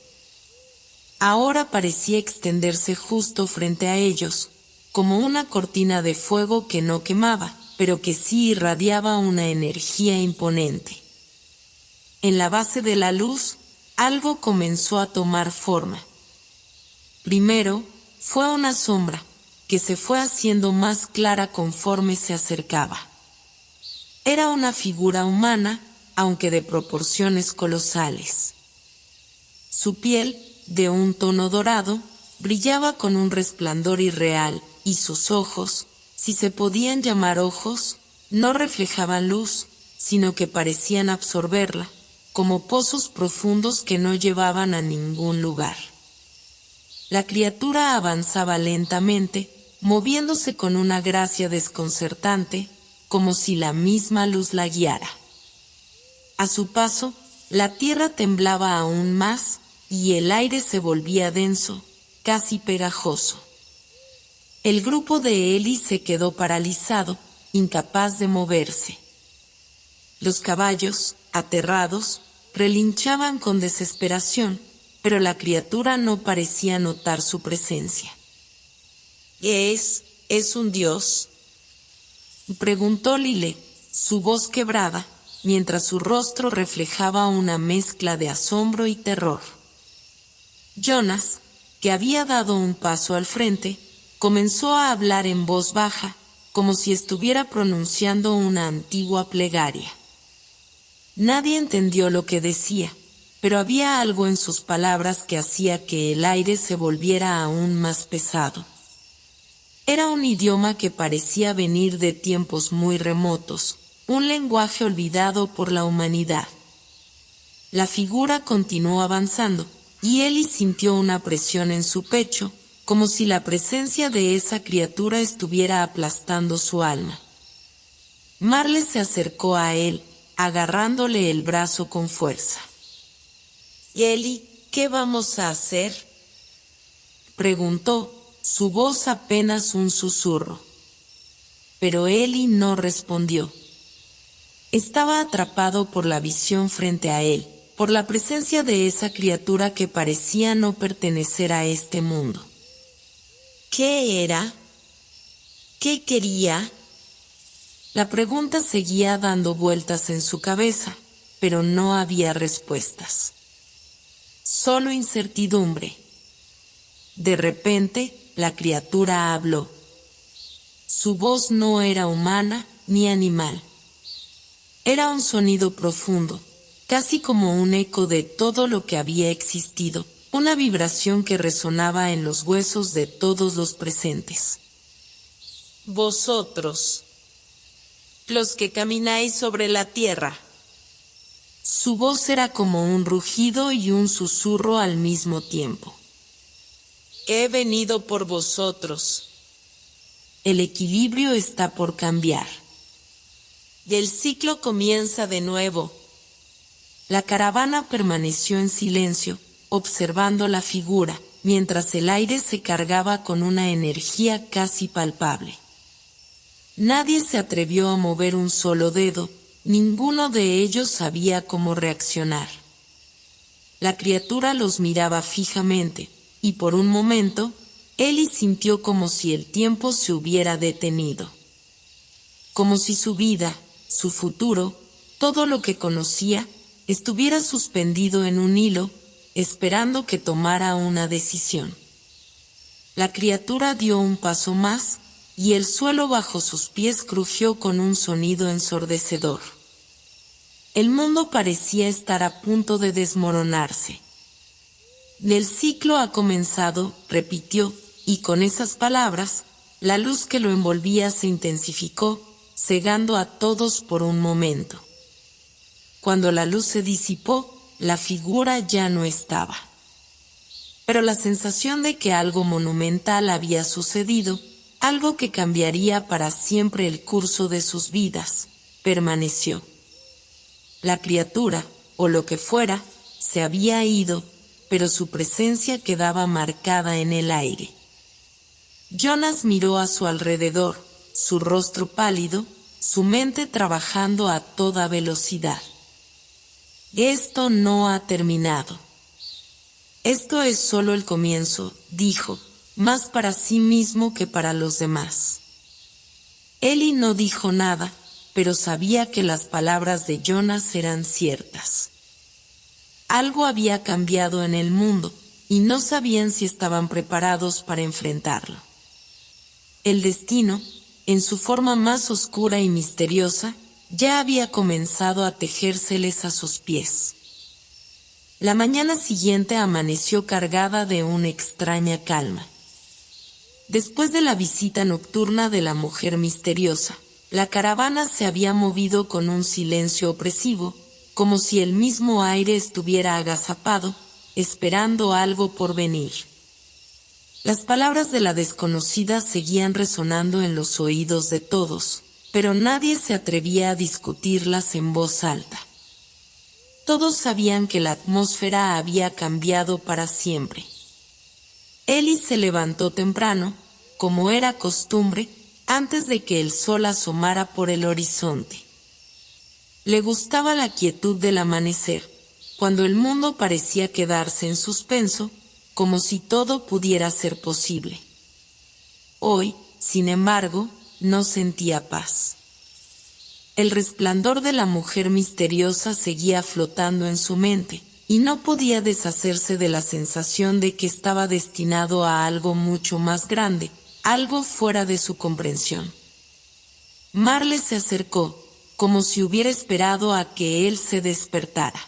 Ahora parecía extenderse justo frente a ellos, como una cortina de fuego que no quemaba, pero que sí irradiaba una energía imponente. En la base de la luz, algo comenzó a tomar forma. Primero, fue una sombra, que se fue haciendo más clara conforme se acercaba. Era una figura humana, aunque de proporciones colosales. Su piel, de un tono dorado, brillaba con un resplandor irreal, y sus ojos, si se podían llamar ojos, no reflejaban luz, sino que parecían absorberla, como pozos profundos que no llevaban a ningún lugar. La criatura avanzaba lentamente, moviéndose con una gracia desconcertante, como si la misma luz la guiara. A su paso, la tierra temblaba aún más, y el aire se volvía denso, casi pegajoso. El grupo de Eli se quedó paralizado, incapaz de moverse. Los caballos, aterrados, relinchaban con desesperación, pero la criatura no parecía notar su presencia. ¿Es un dios?», preguntó Lile, su voz quebrada, mientras su rostro reflejaba una mezcla de asombro y terror. Jonas, que había dado un paso al frente, comenzó a hablar en voz baja, como si estuviera pronunciando una antigua plegaria. Nadie entendió lo que decía, pero había algo en sus palabras que hacía que el aire se volviera aún más pesado. Era un idioma que parecía venir de tiempos muy remotos, un lenguaje olvidado por la humanidad. La figura continuó avanzando, y Eli sintió una presión en su pecho, como si la presencia de esa criatura estuviera aplastando su alma. Marle se acercó a él, agarrándole el brazo con fuerza. «Eli, ¿qué vamos a hacer?», preguntó, su voz apenas un susurro. Pero Eli no respondió. Estaba atrapado por la visión frente a él, por la presencia de esa criatura que parecía no pertenecer a este mundo. ¿Qué era? ¿Qué quería? La pregunta seguía dando vueltas en su cabeza, pero no había respuestas. Solo incertidumbre. De repente, la criatura habló. Su voz no era humana ni animal. Era un sonido profundo, casi como un eco de todo lo que había existido, una vibración que resonaba en los huesos de todos los presentes. «Vosotros, los que camináis sobre la tierra». Su voz era como un rugido y un susurro al mismo tiempo. «He venido por vosotros. El equilibrio está por cambiar. Y el ciclo comienza de nuevo». La caravana permaneció en silencio, observando la figura, mientras el aire se cargaba con una energía casi palpable. Nadie se atrevió a mover un solo dedo, ninguno de ellos sabía cómo reaccionar. La criatura los miraba fijamente, y por un momento, Ellie sintió como si el tiempo se hubiera detenido. Como si su vida, su futuro, todo lo que conocía, estuviera suspendido en un hilo, esperando que tomara una decisión. La criatura dio un paso más, y el suelo bajo sus pies crujió con un sonido ensordecedor. El mundo parecía estar a punto de desmoronarse. El ciclo ha comenzado, repitió, y con esas palabras, la luz que lo envolvía se intensificó, cegando a todos por un momento. Cuando la luz se disipó, la figura ya no estaba. Pero la sensación de que algo monumental había sucedido, algo que cambiaría para siempre el curso de sus vidas, permaneció. La criatura, o lo que fuera, se había ido, pero su presencia quedaba marcada en el aire. Jonas miró a su alrededor, su rostro pálido, su mente trabajando a toda velocidad. Esto no ha terminado. Esto es solo el comienzo, dijo, más para sí mismo que para los demás. Ellie no dijo nada, pero sabía que las palabras de Jonas eran ciertas. Algo había cambiado en el mundo, y no sabían si estaban preparados para enfrentarlo. El destino, en su forma más oscura y misteriosa, ya había comenzado a tejérseles a sus pies. La mañana siguiente amaneció cargada de una extraña calma. Después de la visita nocturna de la mujer misteriosa, la caravana se había movido con un silencio opresivo, como si el mismo aire estuviera agazapado, esperando algo por venir. Las palabras de la desconocida seguían resonando en los oídos de todos, pero nadie se atrevía a discutirlas en voz alta. Todos sabían que la atmósfera había cambiado para siempre. Ellie se levantó temprano, como era costumbre, antes de que el sol asomara por el horizonte. Le gustaba la quietud del amanecer, cuando el mundo parecía quedarse en suspenso, como si todo pudiera ser posible. Hoy, sin embargo, no sentía paz. El resplandor de la mujer misteriosa seguía flotando en su mente, y no podía deshacerse de la sensación de que estaba destinado a algo mucho más grande, algo fuera de su comprensión. Marle se acercó, como si hubiera esperado a que él se despertara.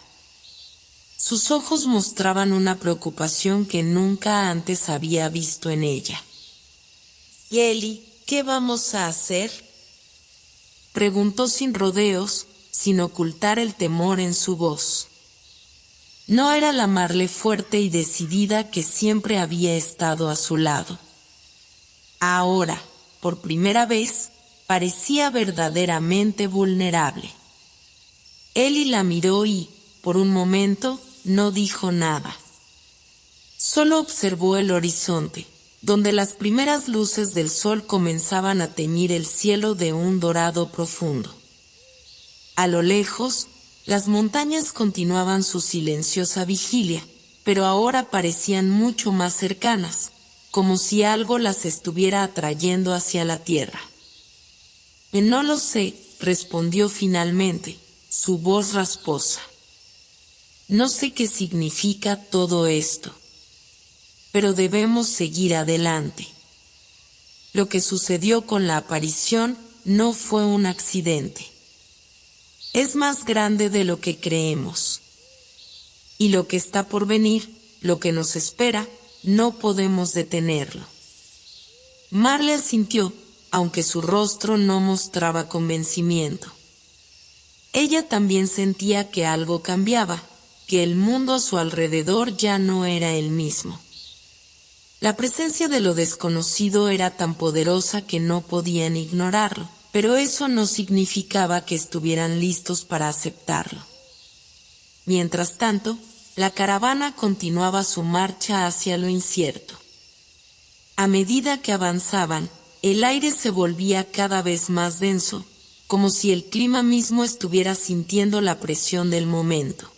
Sus ojos mostraban una preocupación que nunca antes había visto en ella. «¿Y Ellie, qué vamos a hacer?», preguntó sin rodeos, sin ocultar el temor en su voz. No era la Marle fuerte y decidida que siempre había estado a su lado. Ahora, por primera vez, parecía verdaderamente vulnerable. Ellie la miró y, por un momento, no dijo nada. Solo observó el horizonte, donde las primeras luces del sol comenzaban a teñir el cielo de un dorado profundo. A lo lejos, las montañas continuaban su silenciosa vigilia, pero ahora parecían mucho más cercanas, como si algo las estuviera atrayendo hacia la tierra. «No lo sé», respondió finalmente, su voz rasposa. «No sé qué significa todo esto. Pero debemos seguir adelante. Lo que sucedió con la aparición no fue un accidente. Es más grande de lo que creemos. Y lo que está por venir, lo que nos espera, no podemos detenerlo». Marle asintió, aunque su rostro no mostraba convencimiento. Ella también sentía que algo cambiaba, que el mundo a su alrededor ya no era el mismo. La presencia de lo desconocido era tan poderosa que no podían ignorarlo, pero eso no significaba que estuvieran listos para aceptarlo. Mientras tanto, la caravana continuaba su marcha hacia lo incierto. A medida que avanzaban, el aire se volvía cada vez más denso, como si el clima mismo estuviera sintiendo la presión del momento.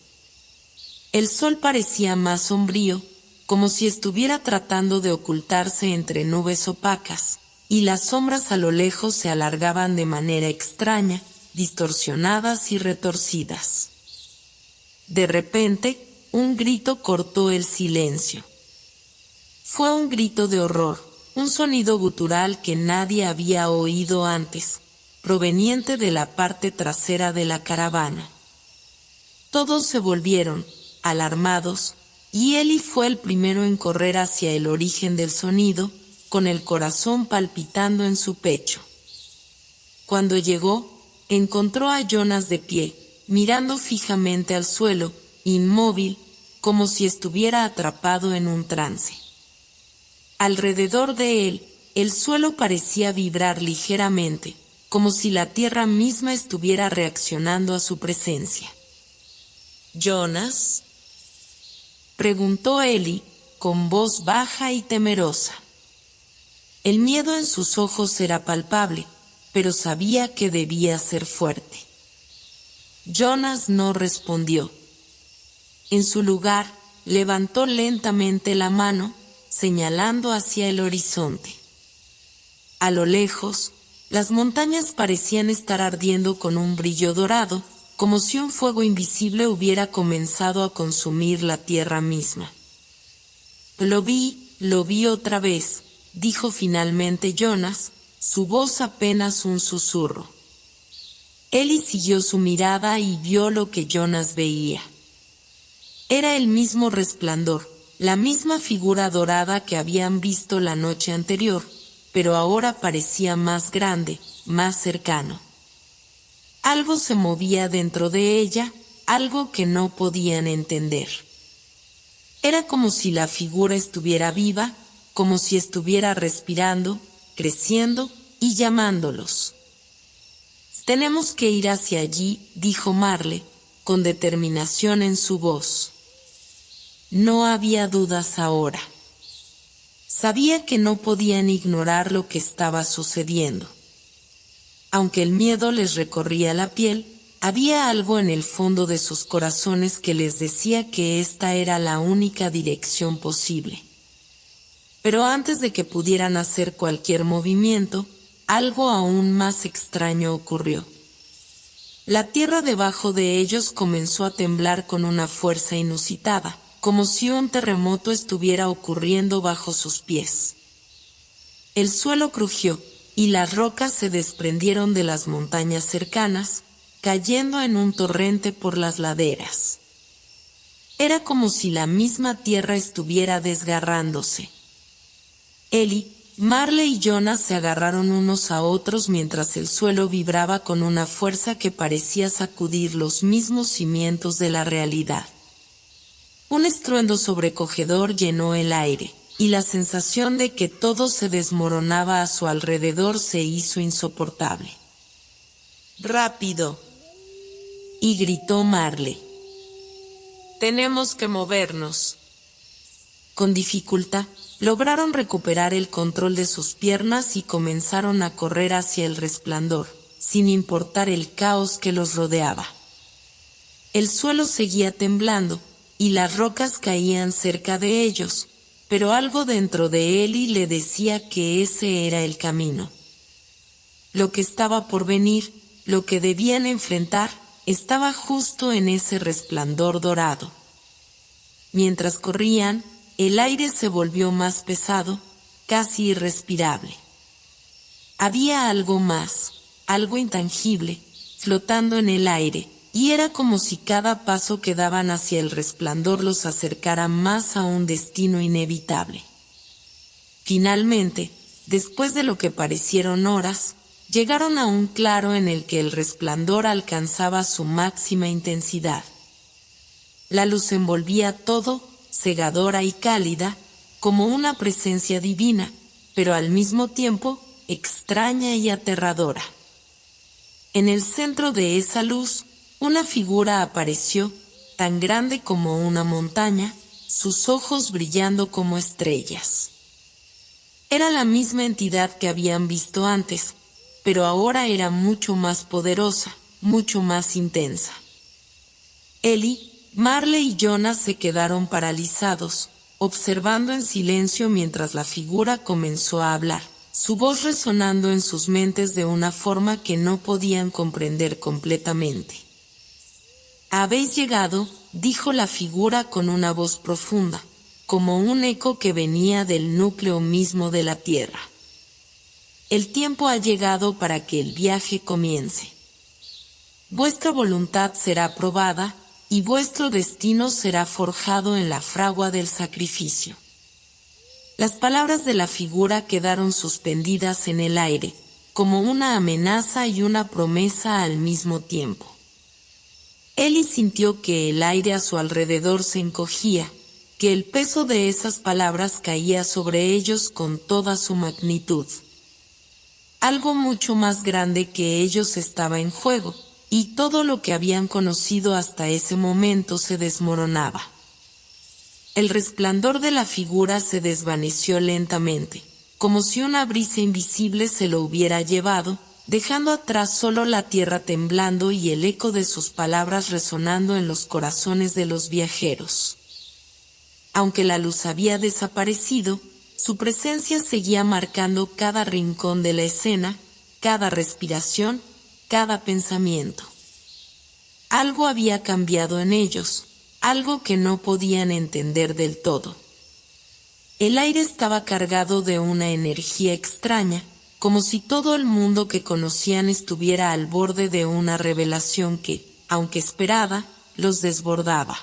El sol parecía más sombrío, como si estuviera tratando de ocultarse entre nubes opacas, y las sombras a lo lejos se alargaban de manera extraña, distorsionadas y retorcidas. De repente, un grito cortó el silencio. Fue un grito de horror, un sonido gutural que nadie había oído antes, proveniente de la parte trasera de la caravana. Todos se volvieron, alarmados, y Eli fue el primero en correr hacia el origen del sonido, con el corazón palpitando en su pecho. Cuando llegó, encontró a Jonas de pie, mirando fijamente al suelo, inmóvil, como si estuviera atrapado en un trance. Alrededor de él, el suelo parecía vibrar ligeramente, como si la tierra misma estuviera reaccionando a su presencia. «¿Jonas?», preguntó Eli, con voz baja y temerosa. El miedo en sus ojos era palpable, pero sabía que debía ser fuerte. Jonas no respondió. En su lugar, levantó lentamente la mano, señalando hacia el horizonte. A lo lejos, las montañas parecían estar ardiendo con un brillo dorado, como si un fuego invisible hubiera comenzado a consumir la tierra misma. Lo vi otra vez, dijo finalmente Jonas, su voz apenas un susurro. Eli siguió su mirada y vio lo que Jonas veía. Era el mismo resplandor, la misma figura dorada que habían visto la noche anterior, pero ahora parecía más grande, más cercano. Algo se movía dentro de ella, algo que no podían entender. Era como si la figura estuviera viva, como si estuviera respirando, creciendo y llamándolos. «Tenemos que ir hacia allí», dijo Marle, con determinación en su voz. No había dudas ahora. Sabía que no podían ignorar lo que estaba sucediendo. Aunque el miedo les recorría la piel, había algo en el fondo de sus corazones que les decía que esta era la única dirección posible. Pero antes de que pudieran hacer cualquier movimiento, algo aún más extraño ocurrió. La tierra debajo de ellos comenzó a temblar con una fuerza inusitada, como si un terremoto estuviera ocurriendo bajo sus pies. El suelo crujió, y las rocas se desprendieron de las montañas cercanas, cayendo en un torrente por las laderas. Era como si la misma tierra estuviera desgarrándose. Eli, Marle y Jonas se agarraron unos a otros mientras el suelo vibraba con una fuerza que parecía sacudir los mismos cimientos de la realidad. Un estruendo sobrecogedor llenó el aire, y la sensación de que todo se desmoronaba a su alrededor se hizo insoportable. «¡Rápido!», y gritó Marle. «Tenemos que movernos». Con dificultad, lograron recuperar el control de sus piernas y comenzaron a correr hacia el resplandor, sin importar el caos que los rodeaba. El suelo seguía temblando, y las rocas caían cerca de ellos, pero algo dentro de Eli le decía que ese era el camino. Lo que estaba por venir, lo que debían enfrentar, estaba justo en ese resplandor dorado. Mientras corrían, el aire se volvió más pesado, casi irrespirable. Había algo más, algo intangible, flotando en el aire, y era como si cada paso que daban hacia el resplandor los acercara más a un destino inevitable. Finalmente, después de lo que parecieron horas, llegaron a un claro en el que el resplandor alcanzaba su máxima intensidad. La luz envolvía todo, cegadora y cálida, como una presencia divina, pero al mismo tiempo extraña y aterradora. En el centro de esa luz, una figura apareció, tan grande como una montaña, sus ojos brillando como estrellas. Era la misma entidad que habían visto antes, pero ahora era mucho más poderosa, mucho más intensa. Ellie, Marley y Jonas se quedaron paralizados, observando en silencio mientras la figura comenzó a hablar, su voz resonando en sus mentes de una forma que no podían comprender completamente. «Habéis llegado», dijo la figura con una voz profunda, como un eco que venía del núcleo mismo de la Tierra. «El tiempo ha llegado para que el viaje comience. Vuestra voluntad será probada, y vuestro destino será forjado en la fragua del sacrificio». Las palabras de la figura quedaron suspendidas en el aire, como una amenaza y una promesa al mismo tiempo. Ellie sintió que el aire a su alrededor se encogía, que el peso de esas palabras caía sobre ellos con toda su magnitud. Algo mucho más grande que ellos estaba en juego, y todo lo que habían conocido hasta ese momento se desmoronaba. El resplandor de la figura se desvaneció lentamente, como si una brisa invisible se lo hubiera llevado, dejando atrás solo la tierra temblando y el eco de sus palabras resonando en los corazones de los viajeros. Aunque la luz había desaparecido, su presencia seguía marcando cada rincón de la escena, cada respiración, cada pensamiento. Algo había cambiado en ellos, algo que no podían entender del todo. El aire estaba cargado de una energía extraña, como si todo el mundo que conocían estuviera al borde de una revelación que, aunque esperada, los desbordaba.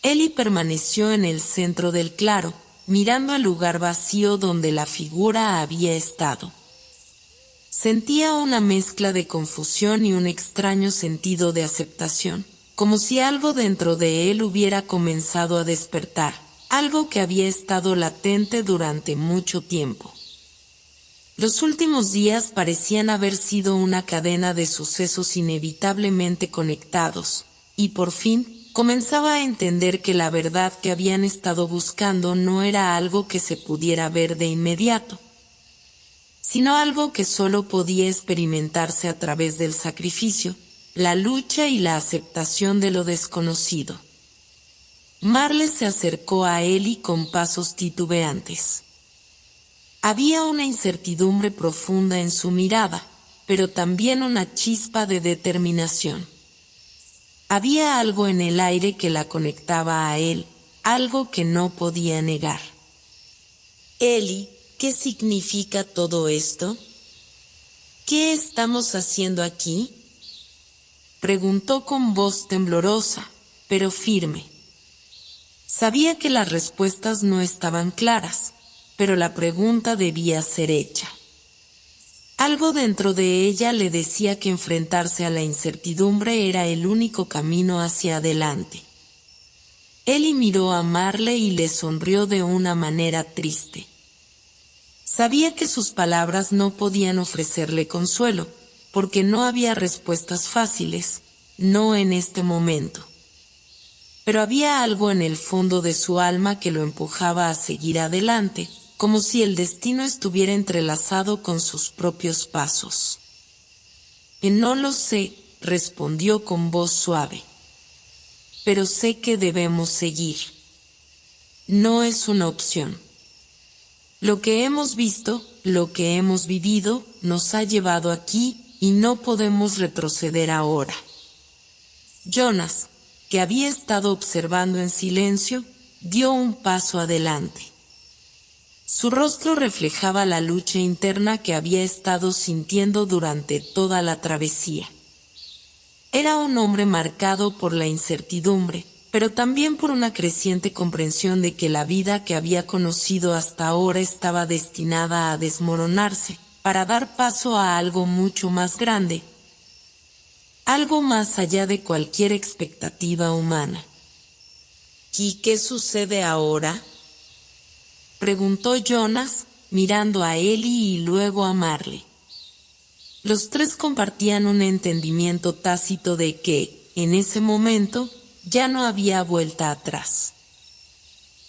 Ellie permaneció en el centro del claro, mirando el lugar vacío donde la figura había estado. Sentía una mezcla de confusión y un extraño sentido de aceptación, como si algo dentro de él hubiera comenzado a despertar, algo que había estado latente durante mucho tiempo. Los últimos días parecían haber sido una cadena de sucesos inevitablemente conectados, y por fin comenzaba a entender que la verdad que habían estado buscando no era algo que se pudiera ver de inmediato, sino algo que solo podía experimentarse a través del sacrificio, la lucha y la aceptación de lo desconocido. Marley se acercó a Ellie con pasos titubeantes. Había una incertidumbre profunda en su mirada, pero también una chispa de determinación. Había algo en el aire que la conectaba a él, algo que no podía negar. «Ellie, ¿qué significa todo esto? ¿Qué estamos haciendo aquí?», preguntó con voz temblorosa, pero firme. Sabía que las respuestas no estaban claras, pero la pregunta debía ser hecha. Algo dentro de ella le decía que enfrentarse a la incertidumbre era el único camino hacia adelante. Ellie miró a Marley y le sonrió de una manera triste. Sabía que sus palabras no podían ofrecerle consuelo, porque no había respuestas fáciles, no en este momento. Pero había algo en el fondo de su alma que lo empujaba a seguir adelante, como si el destino estuviera entrelazado con sus propios pasos. «No lo sé», respondió con voz suave. «Pero sé que debemos seguir. No es una opción. Lo que hemos visto, lo que hemos vivido, nos ha llevado aquí y no podemos retroceder ahora». Jonas, que había estado observando en silencio, dio un paso adelante. Su rostro reflejaba la lucha interna que había estado sintiendo durante toda la travesía. Era un hombre marcado por la incertidumbre, pero también por una creciente comprensión de que la vida que había conocido hasta ahora estaba destinada a desmoronarse, para dar paso a algo mucho más grande, algo más allá de cualquier expectativa humana. «¿Y qué sucede ahora?», preguntó Jonas, mirando a Ellie y luego a Marley. Los tres compartían un entendimiento tácito de que, en ese momento, Ya no había vuelta atrás.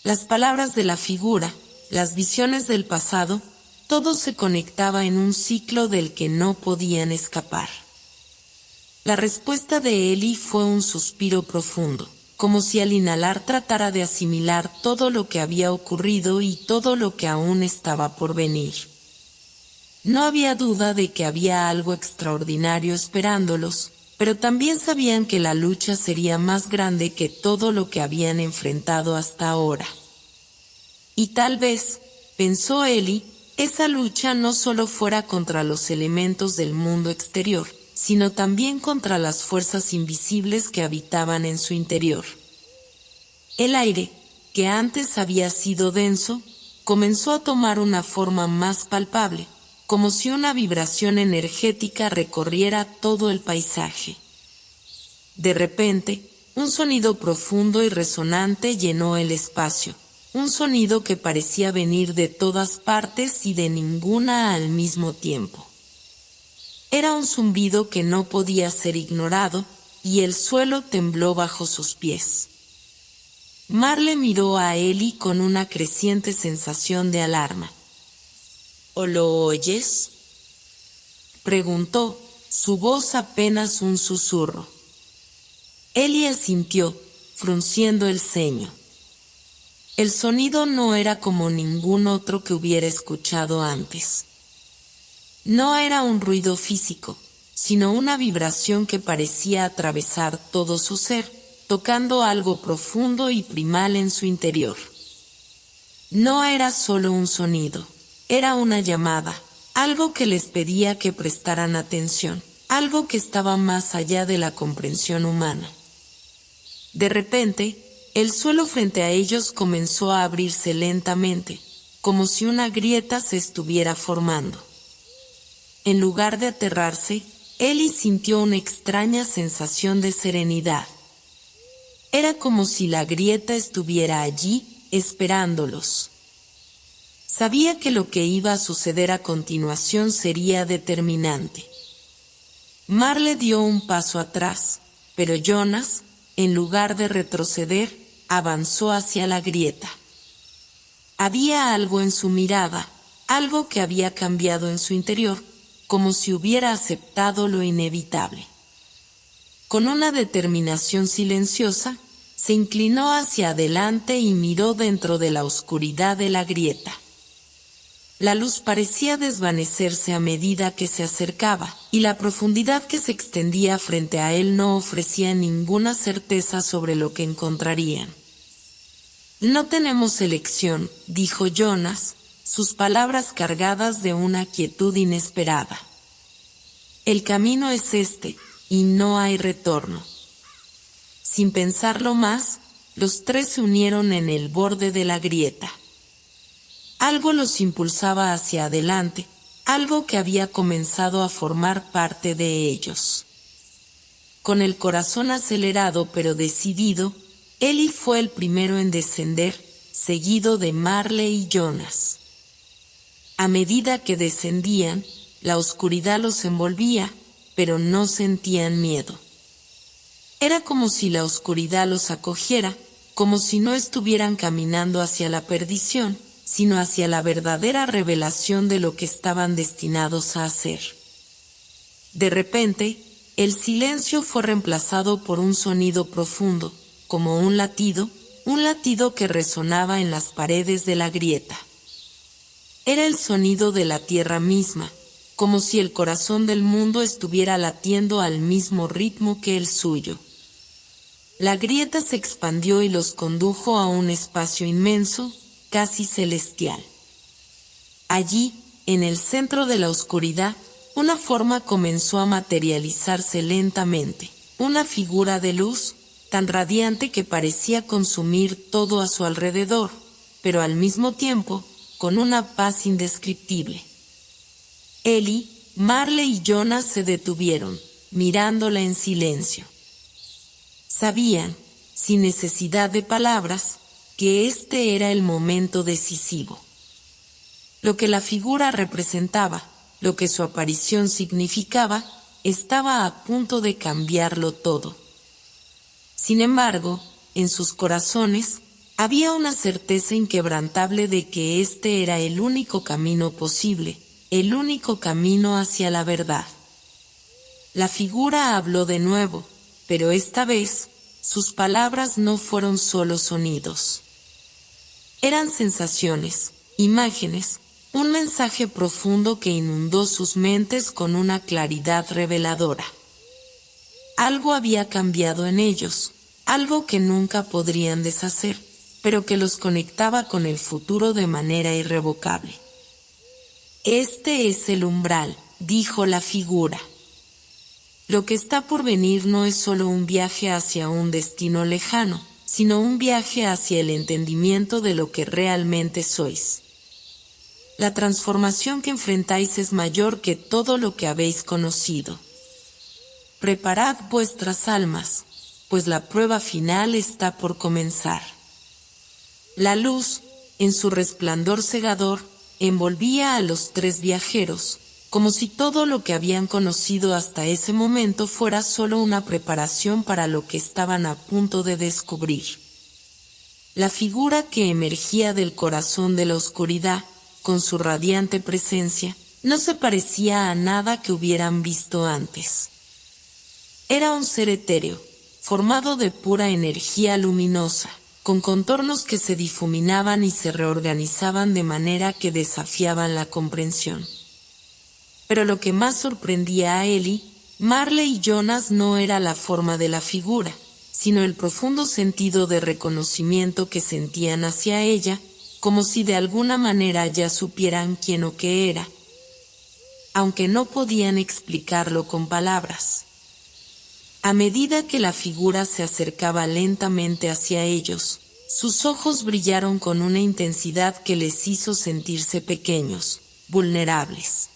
Las palabras de la figura, las visiones del pasado, todo se conectaba en un ciclo del que no podían escapar. La respuesta de Eli fue un suspiro profundo, como si al inhalar tratara de asimilar todo lo que había ocurrido y todo lo que aún estaba por venir. No había duda de que había algo extraordinario esperándolos, pero también sabían que la lucha sería más grande que todo lo que habían enfrentado hasta ahora. Y tal vez, pensó Eli, esa lucha no solo fuera contra los elementos del mundo exterior, sino también contra las fuerzas invisibles que habitaban en su interior. El aire, que antes había sido denso, comenzó a tomar una forma más palpable, como si una vibración energética recorriera todo el paisaje. De repente, un sonido profundo y resonante llenó el espacio, un sonido que parecía venir de todas partes y de ninguna al mismo tiempo. Era un zumbido que no podía ser ignorado, y el suelo tembló bajo sus pies. Marle miró a Eli con una creciente sensación de alarma. ¿O lo oyes?, preguntó, su voz apenas un susurro. Eli asintió, frunciendo el ceño. El sonido no era como ningún otro que hubiera escuchado antes. No era un ruido físico, sino una vibración que parecía atravesar todo su ser, tocando algo profundo y primal en su interior. No era solo un sonido, era una llamada, algo que les pedía que prestaran atención, algo que estaba más allá de la comprensión humana. De repente, el suelo frente a ellos comenzó a abrirse lentamente, como si una grieta se estuviera formando. En lugar de aterrarse, Eli sintió una extraña sensación de serenidad. Era como si la grieta estuviera allí, esperándolos. Sabía que lo que iba a suceder a continuación sería determinante. Marle dio un paso atrás, pero Jonas, en lugar de retroceder, avanzó hacia la grieta. Había algo en su mirada, algo que había cambiado en su interior, como si hubiera aceptado lo inevitable. Con una determinación silenciosa, se inclinó hacia adelante y miró dentro de la oscuridad de la grieta. La luz parecía desvanecerse a medida que se acercaba, y la profundidad que se extendía frente a él no ofrecía ninguna certeza sobre lo que encontrarían. No tenemos elección, dijo Jonas, sus palabras cargadas de una quietud inesperada. El camino es este, y no hay retorno. Sin pensarlo más, los tres se unieron en el borde de la grieta. Algo los impulsaba hacia adelante, algo que había comenzado a formar parte de ellos. Con el corazón acelerado pero decidido, Eli fue el primero en descender, seguido de Marle y Jonas. A medida que descendían, la oscuridad los envolvía, pero no sentían miedo. Era como si la oscuridad los acogiera, como si no estuvieran caminando hacia la perdición, sino hacia la verdadera revelación de lo que estaban destinados a hacer. De repente, el silencio fue reemplazado por un sonido profundo, como un latido que resonaba en las paredes de la grieta. Era el sonido de la tierra misma, como si el corazón del mundo estuviera latiendo al mismo ritmo que el suyo. La grieta se expandió y los condujo a un espacio inmenso, casi celestial. Allí, en el centro de la oscuridad, una forma comenzó a materializarse lentamente, una figura de luz, tan radiante que parecía consumir todo a su alrededor, pero al mismo tiempo, con una paz indescriptible. Eli, Marle y Jonas se detuvieron, mirándola en silencio. Sabían, sin necesidad de palabras, que este era el momento decisivo. Lo que la figura representaba, lo que su aparición significaba, estaba a punto de cambiarlo todo. Sin embargo, en sus corazones, había una certeza inquebrantable de que este era el único camino posible, el único camino hacia la verdad. La figura habló de nuevo, pero esta vez, sus palabras no fueron solo sonidos. Eran sensaciones, imágenes, un mensaje profundo que inundó sus mentes con una claridad reveladora. Algo había cambiado en ellos, algo que nunca podrían deshacer, pero que los conectaba con el futuro de manera irrevocable. Este es el umbral, dijo la figura. Lo que está por venir no es solo un viaje hacia un destino lejano, sino un viaje hacia el entendimiento de lo que realmente sois. La transformación que enfrentáis es mayor que todo lo que habéis conocido. Preparad vuestras almas, pues la prueba final está por comenzar. La luz, en su resplandor cegador, envolvía a los tres viajeros, como si todo lo que habían conocido hasta ese momento fuera solo una preparación para lo que estaban a punto de descubrir. La figura que emergía del corazón de la oscuridad, con su radiante presencia, no se parecía a nada que hubieran visto antes. Era un ser etéreo, formado de pura energía luminosa, con contornos que se difuminaban y se reorganizaban de manera que desafiaban la comprensión. Pero lo que más sorprendía a Ellie, Marley y Jonas no era la forma de la figura, sino el profundo sentido de reconocimiento que sentían hacia ella, como si de alguna manera ya supieran quién o qué era, aunque no podían explicarlo con palabras. A medida que la figura se acercaba lentamente hacia ellos, sus ojos brillaron con una intensidad que les hizo sentirse pequeños, vulnerables.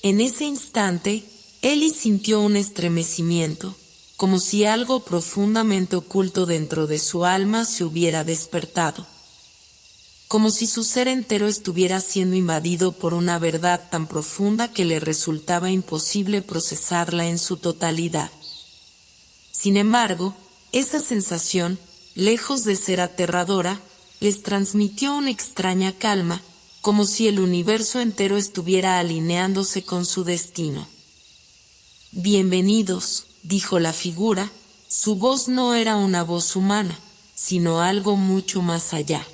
En ese instante, Ellie sintió un estremecimiento, como si algo profundamente oculto dentro de su alma se hubiera despertado. Como si su ser entero estuviera siendo invadido por una verdad tan profunda que le resultaba imposible procesarla en su totalidad. Sin embargo, esa sensación, lejos de ser aterradora, les transmitió una extraña calma, como si el universo entero estuviera alineándose con su destino. Bienvenidos, dijo la figura, su voz no era una voz humana, sino algo mucho más allá.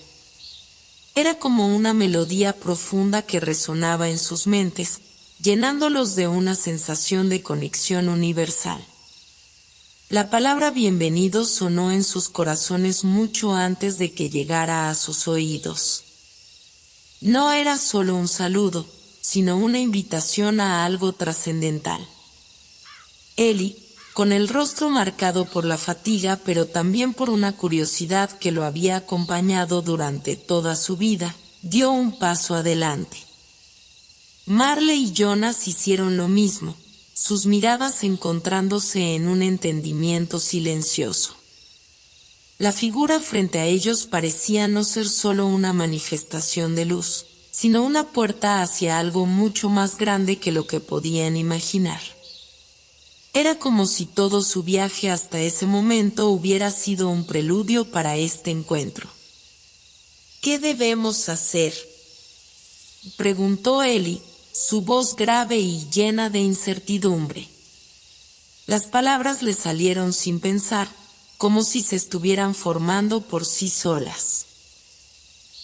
Era como una melodía profunda que resonaba en sus mentes, llenándolos de una sensación de conexión universal. La palabra bienvenidos sonó en sus corazones mucho antes de que llegara a sus oídos. No era solo un saludo, sino una invitación a algo trascendental. Ellie, con el rostro marcado por la fatiga pero también por una curiosidad que lo había acompañado durante toda su vida, dio un paso adelante. Marley y Jonas hicieron lo mismo, sus miradas encontrándose en un entendimiento silencioso. La figura frente a ellos parecía no ser solo una manifestación de luz, sino una puerta hacia algo mucho más grande que lo que podían imaginar. Era como si todo su viaje hasta ese momento hubiera sido un preludio para este encuentro. ¿Qué debemos hacer?, preguntó Ellie, su voz grave y llena de incertidumbre. Las palabras le salieron sin pensar, como si se estuvieran formando por sí solas.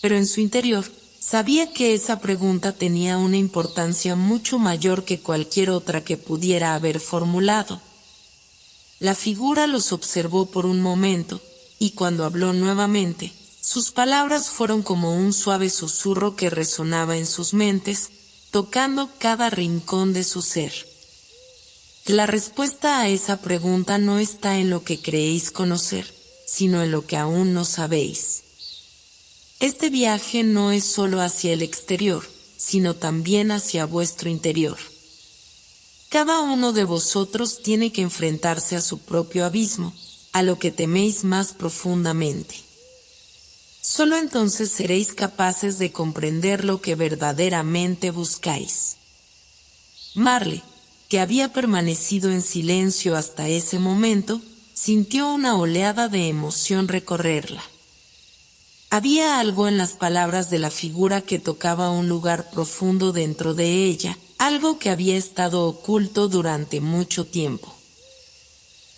Pero en su interior, sabía que esa pregunta tenía una importancia mucho mayor que cualquier otra que pudiera haber formulado. La figura los observó por un momento, y cuando habló nuevamente, sus palabras fueron como un suave susurro que resonaba en sus mentes, tocando cada rincón de su ser. La respuesta a esa pregunta no está en lo que creéis conocer, sino en lo que aún no sabéis. Este viaje no es solo hacia el exterior, sino también hacia vuestro interior. Cada uno de vosotros tiene que enfrentarse a su propio abismo, a lo que teméis más profundamente. Solo entonces seréis capaces de comprender lo que verdaderamente buscáis. Marley, que había permanecido en silencio hasta ese momento, sintió una oleada de emoción recorrerla. Había algo en las palabras de la figura que tocaba un lugar profundo dentro de ella, algo que había estado oculto durante mucho tiempo.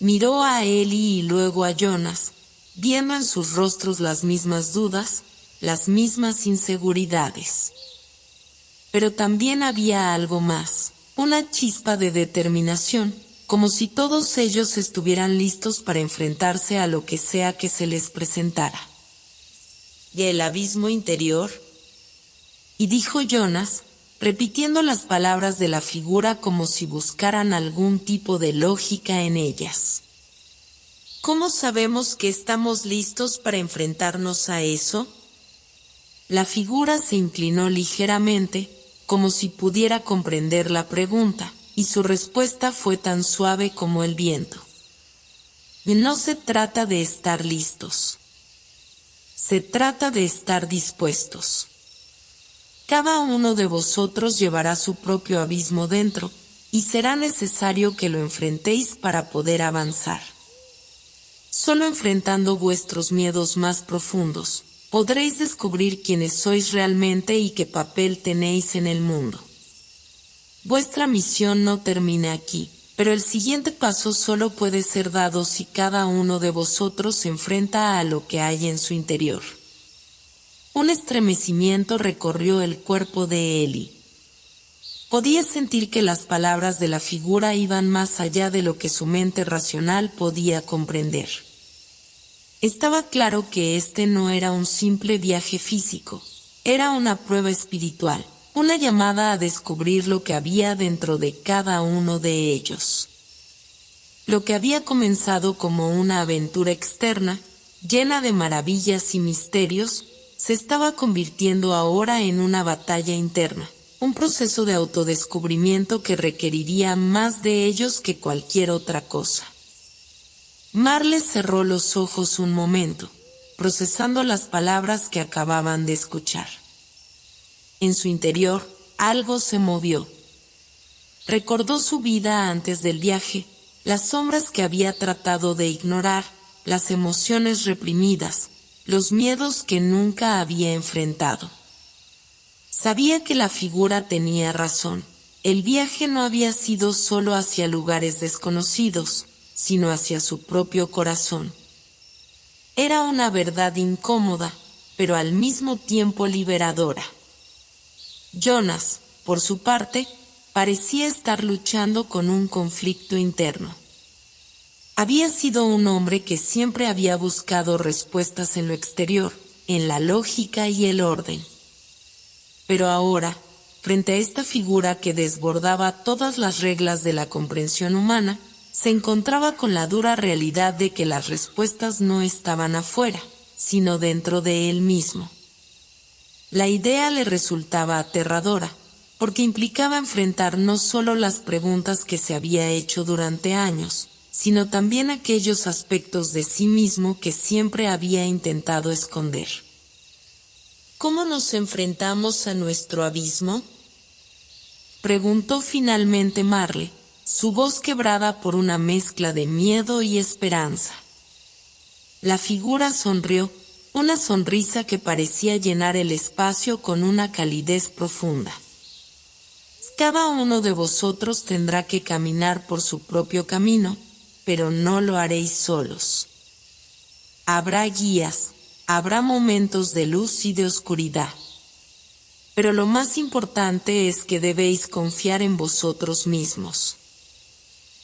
Miró a Eli y luego a Jonas, viendo en sus rostros las mismas dudas, las mismas inseguridades. Pero también había algo más, una chispa de determinación, como si todos ellos estuvieran listos para enfrentarse a lo que sea que se les presentara. ¿Y el abismo interior? Y dijo Jonas, repitiendo las palabras de la figura como si buscaran algún tipo de lógica en ellas. ¿Cómo sabemos que estamos listos para enfrentarnos a eso? La figura se inclinó ligeramente, como si pudiera comprender la pregunta, y su respuesta fue tan suave como el viento. No se trata de estar listos. Se trata de estar dispuestos. Cada uno de vosotros llevará su propio abismo dentro, y será necesario que lo enfrentéis para poder avanzar. Solo enfrentando vuestros miedos más profundos, podréis descubrir quiénes sois realmente y qué papel tenéis en el mundo. Vuestra misión no termina aquí, pero el siguiente paso solo puede ser dado si cada uno de vosotros se enfrenta a lo que hay en su interior. Un estremecimiento recorrió el cuerpo de Eli. Podía sentir que las palabras de la figura iban más allá de lo que su mente racional podía comprender. Estaba claro que este no era un simple viaje físico, era una prueba espiritual, una llamada a descubrir lo que había dentro de cada uno de ellos. Lo que había comenzado como una aventura externa, llena de maravillas y misterios, se estaba convirtiendo ahora en una batalla interna, un proceso de autodescubrimiento que requeriría más de ellos que cualquier otra cosa. Marle cerró los ojos un momento, procesando las palabras que acababan de escuchar. En su interior, algo se movió. Recordó su vida antes del viaje, las sombras que había tratado de ignorar, las emociones reprimidas, los miedos que nunca había enfrentado. Sabía que la figura tenía razón. El viaje no había sido solo hacia lugares desconocidos, sino hacia su propio corazón. Era una verdad incómoda, pero al mismo tiempo liberadora. Jonas, por su parte, parecía estar luchando con un conflicto interno. Había sido un hombre que siempre había buscado respuestas en lo exterior, en la lógica y el orden. Pero ahora, frente a esta figura que desbordaba todas las reglas de la comprensión humana, se encontraba con la dura realidad de que las respuestas no estaban afuera, sino dentro de él mismo. La idea le resultaba aterradora, porque implicaba enfrentar no solo las preguntas que se había hecho durante años, sino también aquellos aspectos de sí mismo que siempre había intentado esconder. ¿Cómo nos enfrentamos a nuestro abismo?, preguntó finalmente Marle, su voz quebrada por una mezcla de miedo y esperanza. La figura sonrió, una sonrisa que parecía llenar el espacio con una calidez profunda. Cada uno de vosotros tendrá que caminar por su propio camino, pero no lo haréis solos. Habrá guías, habrá momentos de luz y de oscuridad. Pero lo más importante es que debéis confiar en vosotros mismos.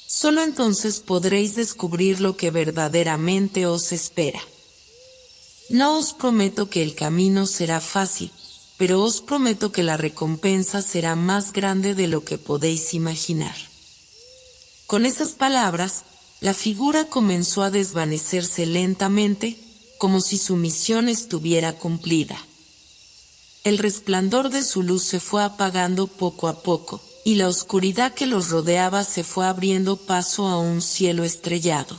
Solo entonces podréis descubrir lo que verdaderamente os espera. No os prometo que el camino será fácil, pero os prometo que la recompensa será más grande de lo que podéis imaginar. Con esas palabras, la figura comenzó a desvanecerse lentamente, como si su misión estuviera cumplida. El resplandor de su luz se fue apagando poco a poco, y la oscuridad que los rodeaba se fue abriendo paso a un cielo estrellado.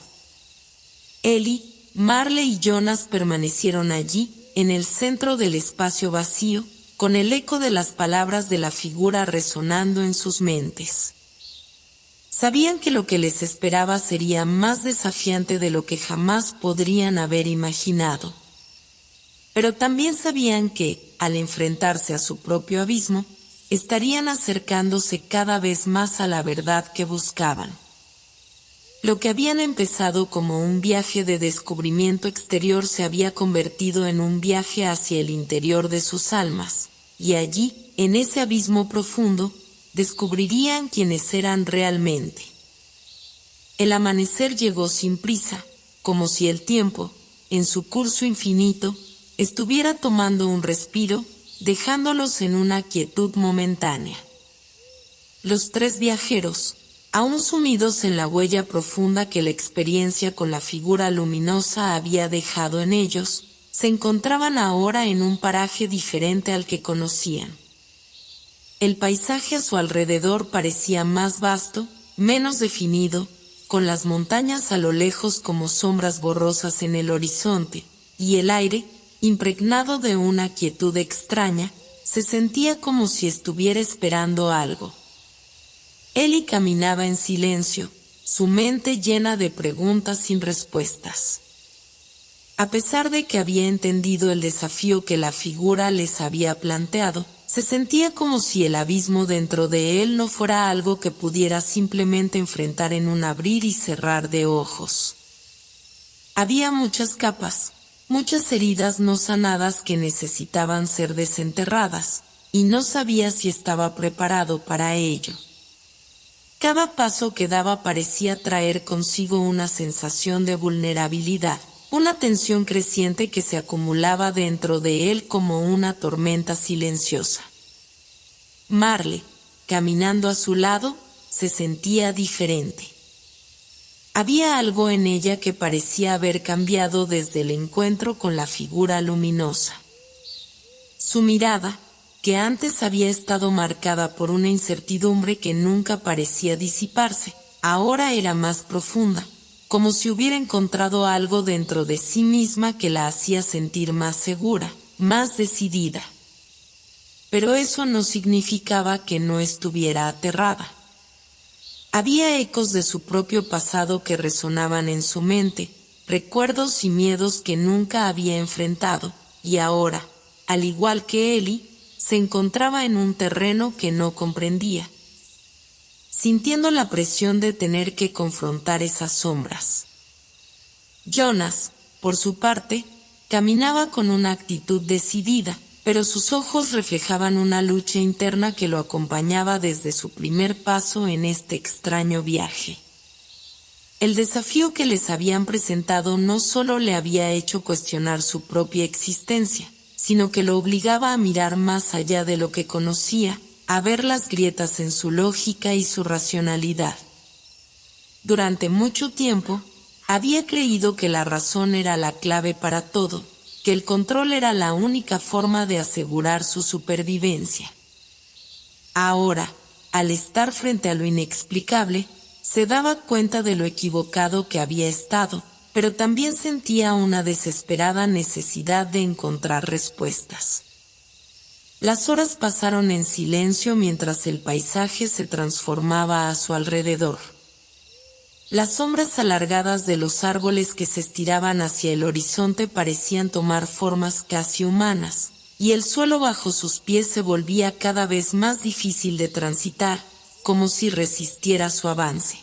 Eli, Marle y Jonas permanecieron allí, en el centro del espacio vacío, con el eco de las palabras de la figura resonando en sus mentes. Sabían que lo que les esperaba sería más desafiante de lo que jamás podrían haber imaginado. Pero también sabían que, al enfrentarse a su propio abismo, estarían acercándose cada vez más a la verdad que buscaban. Lo que habían empezado como un viaje de descubrimiento exterior se había convertido en un viaje hacia el interior de sus almas, y allí, en ese abismo profundo, descubrirían quiénes eran realmente. El amanecer llegó sin prisa, como si el tiempo, en su curso infinito, estuviera tomando un respiro, dejándolos en una quietud momentánea. Los tres viajeros, aún sumidos en la huella profunda que la experiencia con la figura luminosa había dejado en ellos, se encontraban ahora en un paraje diferente al que conocían. El paisaje a su alrededor parecía más vasto, menos definido, con las montañas a lo lejos como sombras borrosas en el horizonte, y el aire, impregnado de una quietud extraña, se sentía como si estuviera esperando algo. Eli caminaba en silencio, su mente llena de preguntas sin respuestas. A pesar de que había entendido el desafío que la figura les había planteado, se sentía como si el abismo dentro de él no fuera algo que pudiera simplemente enfrentar en un abrir y cerrar de ojos. Había muchas capas, muchas heridas no sanadas que necesitaban ser desenterradas, y no sabía si estaba preparado para ello. Cada paso que daba parecía traer consigo una sensación de vulnerabilidad, una tensión creciente que se acumulaba dentro de él como una tormenta silenciosa. Marley, caminando a su lado, se sentía diferente. Había algo en ella que parecía haber cambiado desde el encuentro con la figura luminosa. Su mirada, que antes había estado marcada por una incertidumbre que nunca parecía disiparse, ahora era más profunda, como si hubiera encontrado algo dentro de sí misma que la hacía sentir más segura, más decidida. Pero eso no significaba que no estuviera aterrada. Había ecos de su propio pasado que resonaban en su mente, recuerdos y miedos que nunca había enfrentado, y ahora, al igual que Eli, se encontraba en un terreno que no comprendía, sintiendo la presión de tener que confrontar esas sombras. Jonas, por su parte, caminaba con una actitud decidida, pero sus ojos reflejaban una lucha interna que lo acompañaba desde su primer paso en este extraño viaje. El desafío que les habían presentado no solo le había hecho cuestionar su propia existencia, sino que lo obligaba a mirar más allá de lo que conocía, a ver las grietas en su lógica y su racionalidad. Durante mucho tiempo, había creído que la razón era la clave para todo, que el control era la única forma de asegurar su supervivencia. Ahora, al estar frente a lo inexplicable, se daba cuenta de lo equivocado que había estado, pero también sentía una desesperada necesidad de encontrar respuestas. Las horas pasaron en silencio mientras el paisaje se transformaba a su alrededor. Las sombras alargadas de los árboles que se estiraban hacia el horizonte parecían tomar formas casi humanas, y el suelo bajo sus pies se volvía cada vez más difícil de transitar, como si resistiera su avance.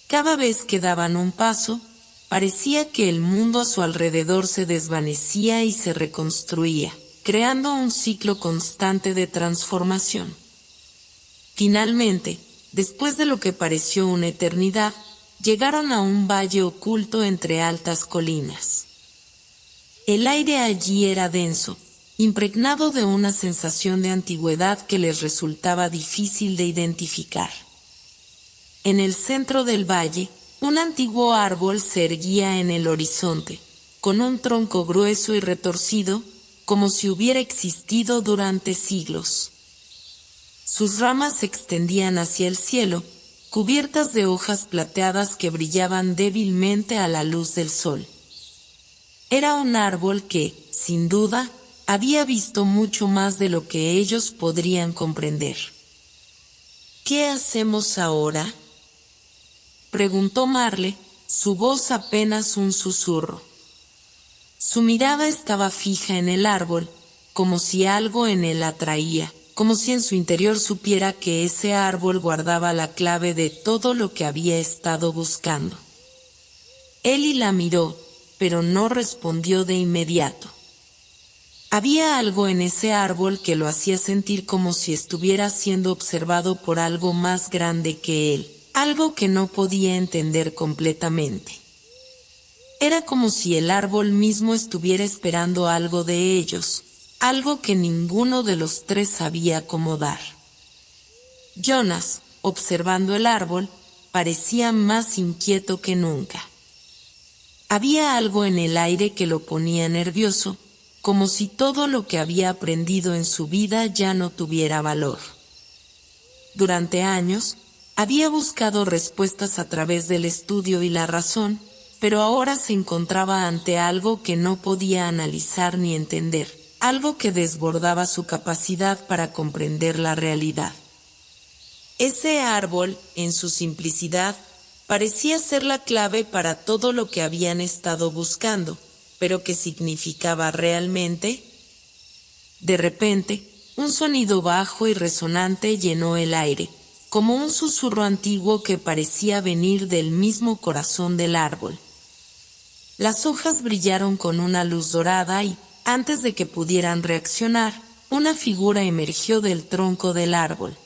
Cada vez que daban un paso, parecía que el mundo a su alrededor se desvanecía y se reconstruía, creando un ciclo constante de transformación. Finalmente, después de lo que pareció una eternidad, llegaron a un valle oculto entre altas colinas. El aire allí era denso, impregnado de una sensación de antigüedad que les resultaba difícil de identificar. En el centro del valle, un antiguo árbol se erguía en el horizonte, con un tronco grueso y retorcido, como si hubiera existido durante siglos. Sus ramas se extendían hacia el cielo, cubiertas de hojas plateadas que brillaban débilmente a la luz del sol. Era un árbol que, sin duda, había visto mucho más de lo que ellos podrían comprender. ¿Qué hacemos ahora?, preguntó Marle, su voz apenas un susurro. Su mirada estaba fija en el árbol, como si algo en él la atraía, como si en su interior supiera que ese árbol guardaba la clave de todo lo que había estado buscando. Ellie la miró, pero no respondió de inmediato. Había algo en ese árbol que lo hacía sentir como si estuviera siendo observado por algo más grande que él, algo que no podía entender completamente. Era como si el árbol mismo estuviera esperando algo de ellos, algo que ninguno de los tres sabía cómo dar. Jonas, observando el árbol, parecía más inquieto que nunca. Había algo en el aire que lo ponía nervioso, como si todo lo que había aprendido en su vida ya no tuviera valor. Durante años, había buscado respuestas a través del estudio y la razón, pero ahora se encontraba ante algo que no podía analizar ni entender, algo que desbordaba su capacidad para comprender la realidad. Ese árbol, en su simplicidad, parecía ser la clave para todo lo que habían estado buscando, pero ¿qué significaba realmente? De repente, un sonido bajo y resonante llenó el aire, como un susurro antiguo que parecía venir del mismo corazón del árbol. Las hojas brillaron con una luz dorada y, antes de que pudieran reaccionar, una figura emergió del tronco del árbol.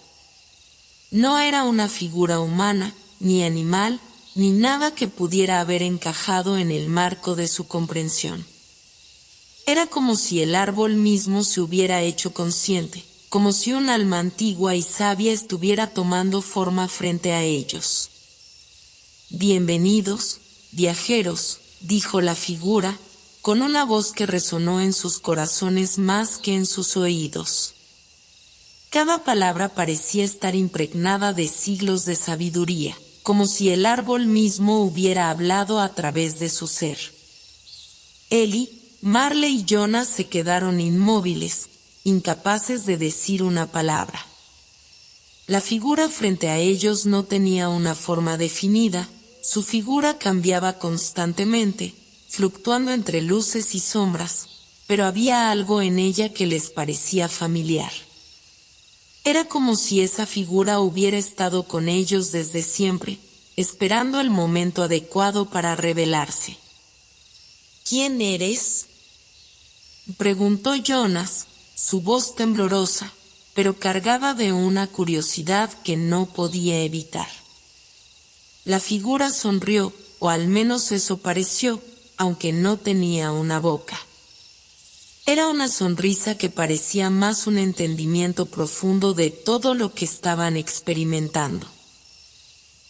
No era una figura humana, ni animal, ni nada que pudiera haber encajado en el marco de su comprensión. Era como si el árbol mismo se hubiera hecho consciente, como si un alma antigua y sabia estuviera tomando forma frente a ellos. «Bienvenidos, viajeros», dijo la figura, con una voz que resonó en sus corazones más que en sus oídos. Cada palabra parecía estar impregnada de siglos de sabiduría, como si el árbol mismo hubiera hablado a través de su ser. Ellie, Marle y Jonas se quedaron inmóviles, incapaces de decir una palabra. La figura frente a ellos no tenía una forma definida, su figura cambiaba constantemente, fluctuando entre luces y sombras, pero había algo en ella que les parecía familiar. Era como si esa figura hubiera estado con ellos desde siempre, esperando el momento adecuado para revelarse. «¿Quién eres?», preguntó Jonas, su voz temblorosa, pero cargada de una curiosidad que no podía evitar. La figura sonrió, o al menos eso pareció, aunque no tenía una boca. Era una sonrisa que parecía más un entendimiento profundo de todo lo que estaban experimentando.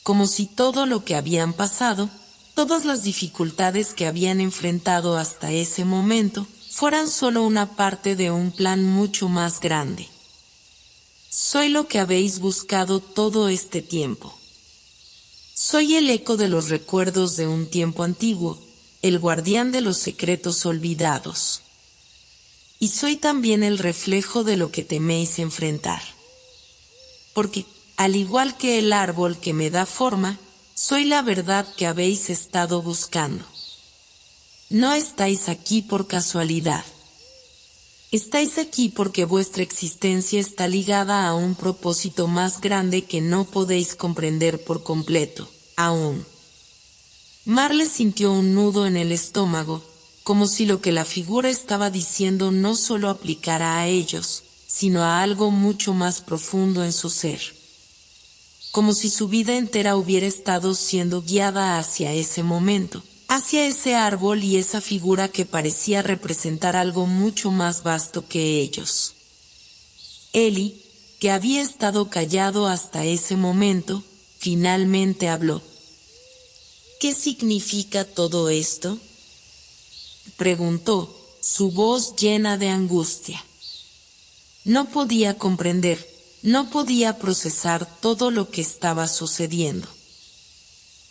Como si todo lo que habían pasado, todas las dificultades que habían enfrentado hasta ese momento, fueran solo una parte de un plan mucho más grande. «Soy lo que habéis buscado todo este tiempo. Soy el eco de los recuerdos de un tiempo antiguo, el guardián de los secretos olvidados. Y soy también el reflejo de lo que teméis enfrentar. Porque, al igual que el árbol que me da forma, soy la verdad que habéis estado buscando. No estáis aquí por casualidad. Estáis aquí porque vuestra existencia está ligada a un propósito más grande que no podéis comprender por completo, aún». Marle sintió un nudo en el estómago, como si lo que la figura estaba diciendo no solo aplicara a ellos, sino a algo mucho más profundo en su ser. Como si su vida entera hubiera estado siendo guiada hacia ese momento, hacia ese árbol y esa figura que parecía representar algo mucho más vasto que ellos. Ellie, que había estado callado hasta ese momento, finalmente habló. «¿Qué significa todo esto?», preguntó, su voz llena de angustia. No podía comprender, no podía procesar todo lo que estaba sucediendo.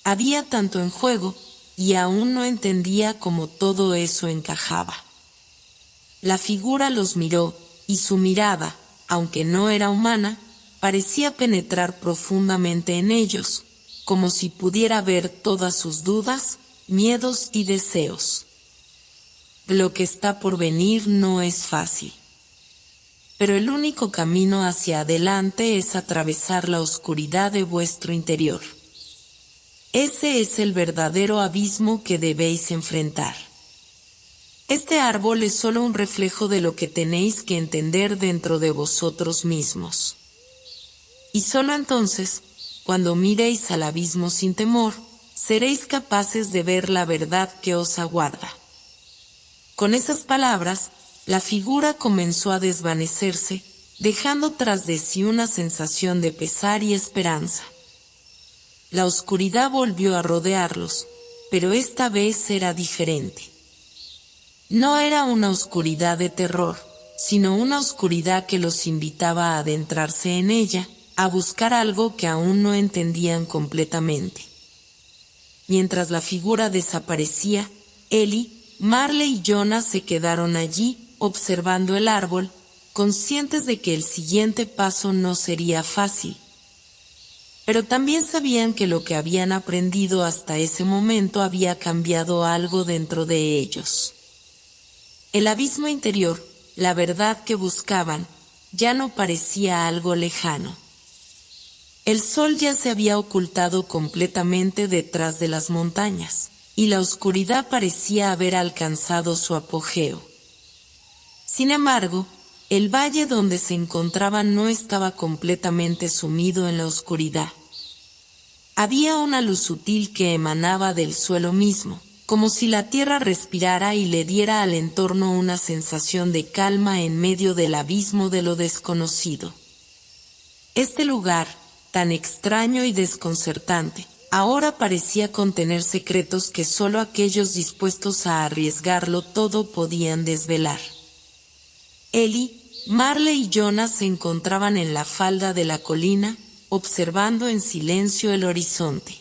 Había tanto en juego, y aún no entendía cómo todo eso encajaba. La figura los miró, y su mirada, aunque no era humana, parecía penetrar profundamente en ellos, como si pudiera ver todas sus dudas, miedos y deseos. Lo que está por venir no es fácil. Pero el único camino hacia adelante es atravesar la oscuridad de vuestro interior. Ese es el verdadero abismo que debéis enfrentar. Este árbol es solo un reflejo de lo que tenéis que entender dentro de vosotros mismos. Y solo entonces, cuando miréis al abismo sin temor, seréis capaces de ver la verdad que os aguarda. Con esas palabras, la figura comenzó a desvanecerse, dejando tras de sí una sensación de pesar y esperanza. La oscuridad volvió a rodearlos, pero esta vez era diferente. No era una oscuridad de terror, sino una oscuridad que los invitaba a adentrarse en ella, a buscar algo que aún no entendían completamente. Mientras la figura desaparecía, Ellie, Marley y Jonas se quedaron allí, observando el árbol, conscientes de que el siguiente paso no sería fácil. Pero también sabían que lo que habían aprendido hasta ese momento había cambiado algo dentro de ellos. El abismo interior, la verdad que buscaban, ya no parecía algo lejano. El sol ya se había ocultado completamente detrás de las montañas, y la oscuridad parecía haber alcanzado su apogeo. Sin embargo, el valle donde se encontraban no estaba completamente sumido en la oscuridad. Había una luz sutil que emanaba del suelo mismo, como si la tierra respirara y le diera al entorno una sensación de calma en medio del abismo de lo desconocido. Este lugar, tan extraño y desconcertante, ahora parecía contener secretos que solo aquellos dispuestos a arriesgarlo todo podían desvelar. Ellie, Marley y Jonas se encontraban en la falda de la colina, observando en silencio el horizonte.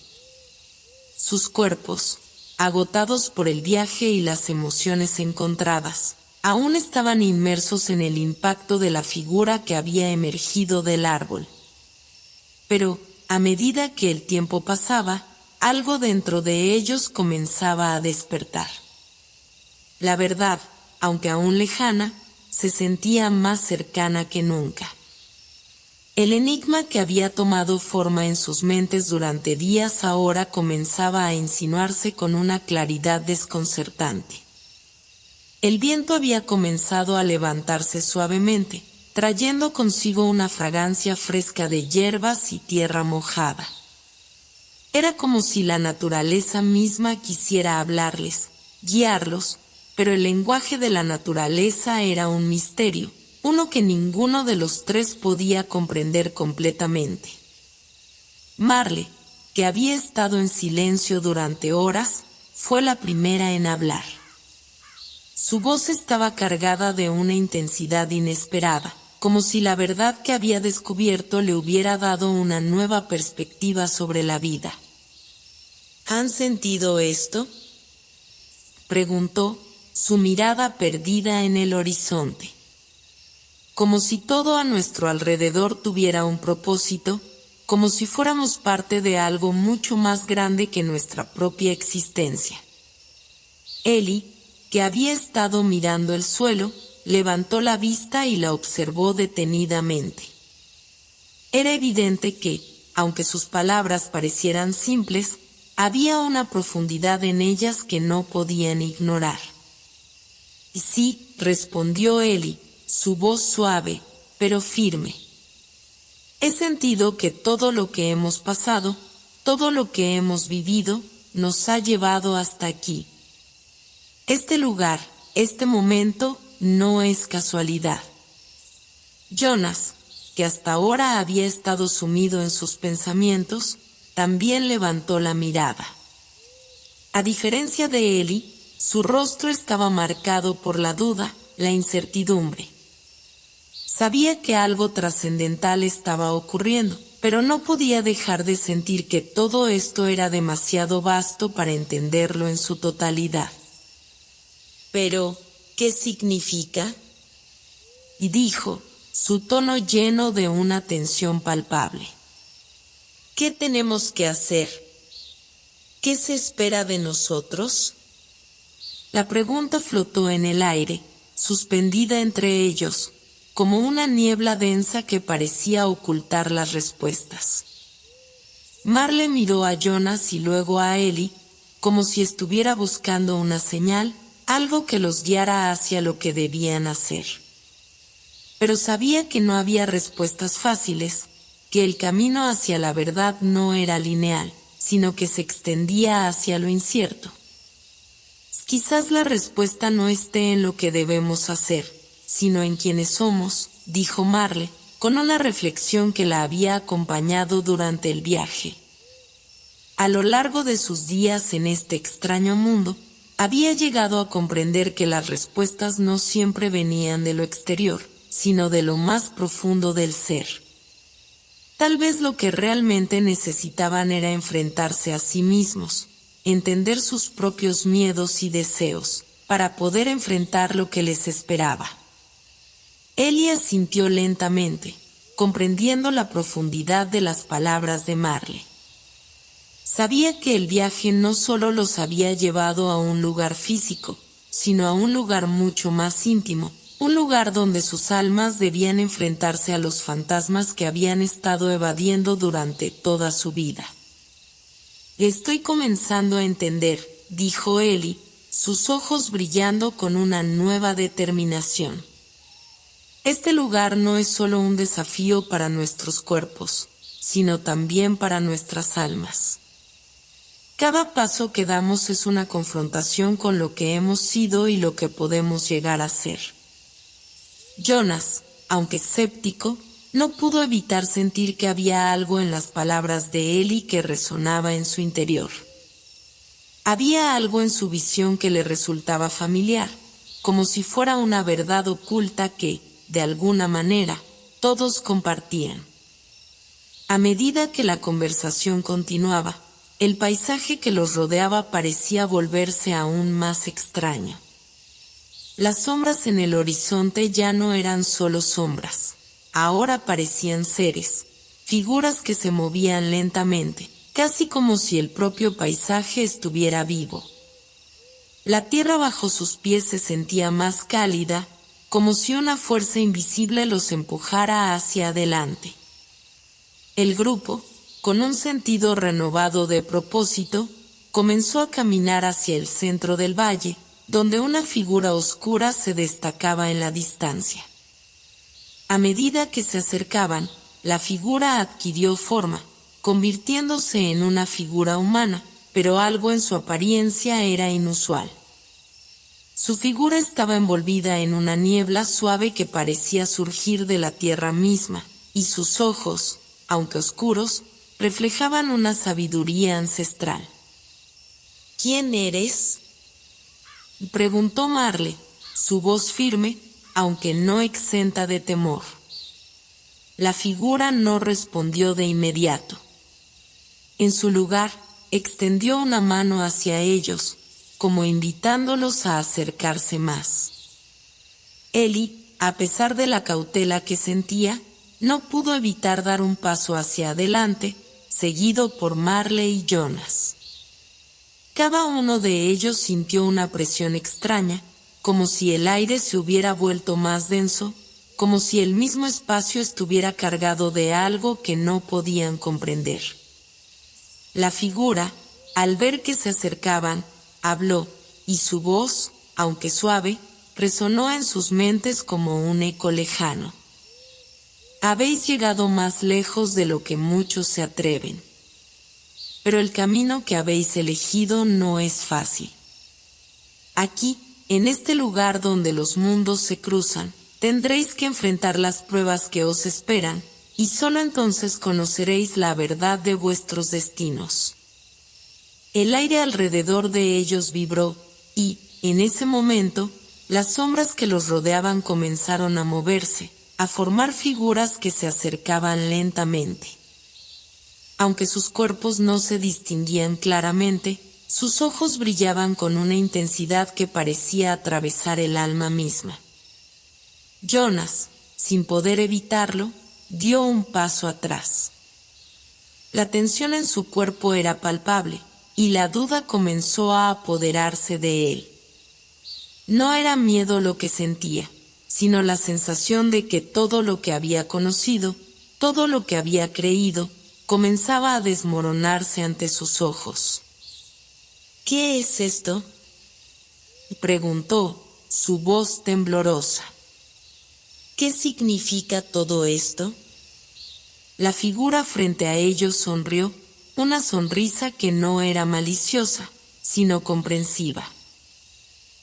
Sus cuerpos, agotados por el viaje y las emociones encontradas, aún estaban inmersos en el impacto de la figura que había emergido del árbol. Pero, a medida que el tiempo pasaba, algo dentro de ellos comenzaba a despertar. La verdad, aunque aún lejana, se sentía más cercana que nunca. El enigma que había tomado forma en sus mentes durante días ahora comenzaba a insinuarse con una claridad desconcertante. El viento había comenzado a levantarse suavemente, trayendo consigo una fragancia fresca de hierbas y tierra mojada. Era como si la naturaleza misma quisiera hablarles, guiarlos, pero el lenguaje de la naturaleza era un misterio, uno que ninguno de los tres podía comprender completamente. Marley, que había estado en silencio durante horas, fue la primera en hablar. Su voz estaba cargada de una intensidad inesperada, como si la verdad que había descubierto le hubiera dado una nueva perspectiva sobre la vida. ¿Han sentido esto?, preguntó, su mirada perdida en el horizonte. Como si todo a nuestro alrededor tuviera un propósito, como si fuéramos parte de algo mucho más grande que nuestra propia existencia. Ellie, que había estado mirando el suelo, levantó la vista y la observó detenidamente. Era evidente que, aunque sus palabras parecieran simples, había una profundidad en ellas que no podían ignorar. Sí, respondió Ellie, su voz suave, pero firme. He sentido que todo lo que hemos pasado, todo lo que hemos vivido, nos ha llevado hasta aquí. Este lugar, este momento, no es casualidad. Jonas, que hasta ahora había estado sumido en sus pensamientos, también levantó la mirada. A diferencia de Ellie, su rostro estaba marcado por la duda, la incertidumbre. Sabía que algo trascendental estaba ocurriendo, pero no podía dejar de sentir que todo esto era demasiado vasto para entenderlo en su totalidad. Pero, ¿qué significa?, y dijo, su tono lleno de una tensión palpable. ¿Qué tenemos que hacer? ¿Qué se espera de nosotros? La pregunta flotó en el aire, suspendida entre ellos, como una niebla densa que parecía ocultar las respuestas. Marle miró a Jonas y luego a Ellie, como si estuviera buscando una señal, algo que los guiara hacia lo que debían hacer. Pero sabía que no había respuestas fáciles, que el camino hacia la verdad no era lineal, sino que se extendía hacia lo incierto. Quizás la respuesta no esté en lo que debemos hacer, sino en quienes somos, dijo Marle, con una reflexión que la había acompañado durante el viaje. A lo largo de sus días en este extraño mundo, había llegado a comprender que las respuestas no siempre venían de lo exterior, sino de lo más profundo del ser. Tal vez lo que realmente necesitaban era enfrentarse a sí mismos, entender sus propios miedos y deseos, para poder enfrentar lo que les esperaba. Ellie asintió lentamente, comprendiendo la profundidad de las palabras de Marle. Sabía que el viaje no solo los había llevado a un lugar físico, sino a un lugar mucho más íntimo, un lugar donde sus almas debían enfrentarse a los fantasmas que habían estado evadiendo durante toda su vida. Estoy comenzando a entender, dijo Ellie, sus ojos brillando con una nueva determinación. Este lugar no es solo un desafío para nuestros cuerpos, sino también para nuestras almas. Cada paso que damos es una confrontación con lo que hemos sido y lo que podemos llegar a ser. Jonas, aunque escéptico, no pudo evitar sentir que había algo en las palabras de Ellie que resonaba en su interior. Había algo en su visión que le resultaba familiar, como si fuera una verdad oculta que, de alguna manera, todos compartían. A medida que la conversación continuaba, el paisaje que los rodeaba parecía volverse aún más extraño. Las sombras en el horizonte ya no eran solo sombras, ahora parecían seres, figuras que se movían lentamente, casi como si el propio paisaje estuviera vivo. La tierra bajo sus pies se sentía más cálida, como si una fuerza invisible los empujara hacia adelante. El grupo, con un sentido renovado de propósito, comenzó a caminar hacia el centro del valle, donde una figura oscura se destacaba en la distancia. A medida que se acercaban, la figura adquirió forma, convirtiéndose en una figura humana, pero algo en su apariencia era inusual. Su figura estaba envolvida en una niebla suave que parecía surgir de la tierra misma, y sus ojos, aunque oscuros, reflejaban una sabiduría ancestral. ¿Quién eres?, preguntó Marle, su voz firme, aunque no exenta de temor. La figura no respondió de inmediato. En su lugar, extendió una mano hacia ellos, como invitándolos a acercarse más. Ellie, a pesar de la cautela que sentía, no pudo evitar dar un paso hacia adelante, seguido por Marle y Jonas. Cada uno de ellos sintió una presión extraña, como si el aire se hubiera vuelto más denso, como si el mismo espacio estuviera cargado de algo que no podían comprender. La figura, al ver que se acercaban, habló, y su voz, aunque suave, resonó en sus mentes como un eco lejano. Habéis llegado más lejos de lo que muchos se atreven. Pero el camino que habéis elegido no es fácil. Aquí, en este lugar donde los mundos se cruzan, tendréis que enfrentar las pruebas que os esperan, y solo entonces conoceréis la verdad de vuestros destinos. El aire alrededor de ellos vibró, y, en ese momento, las sombras que los rodeaban comenzaron a moverse, a formar figuras que se acercaban lentamente. Aunque sus cuerpos no se distinguían claramente, sus ojos brillaban con una intensidad que parecía atravesar el alma misma. Jonas, sin poder evitarlo, dio un paso atrás. La tensión en su cuerpo era palpable, y la duda comenzó a apoderarse de él. No era miedo lo que sentía, sino la sensación de que todo lo que había conocido, todo lo que había creído, comenzaba a desmoronarse ante sus ojos. ¿Qué es esto?, preguntó, su voz temblorosa. ¿Qué significa todo esto? La figura frente a ellos sonrió, una sonrisa que no era maliciosa, sino comprensiva.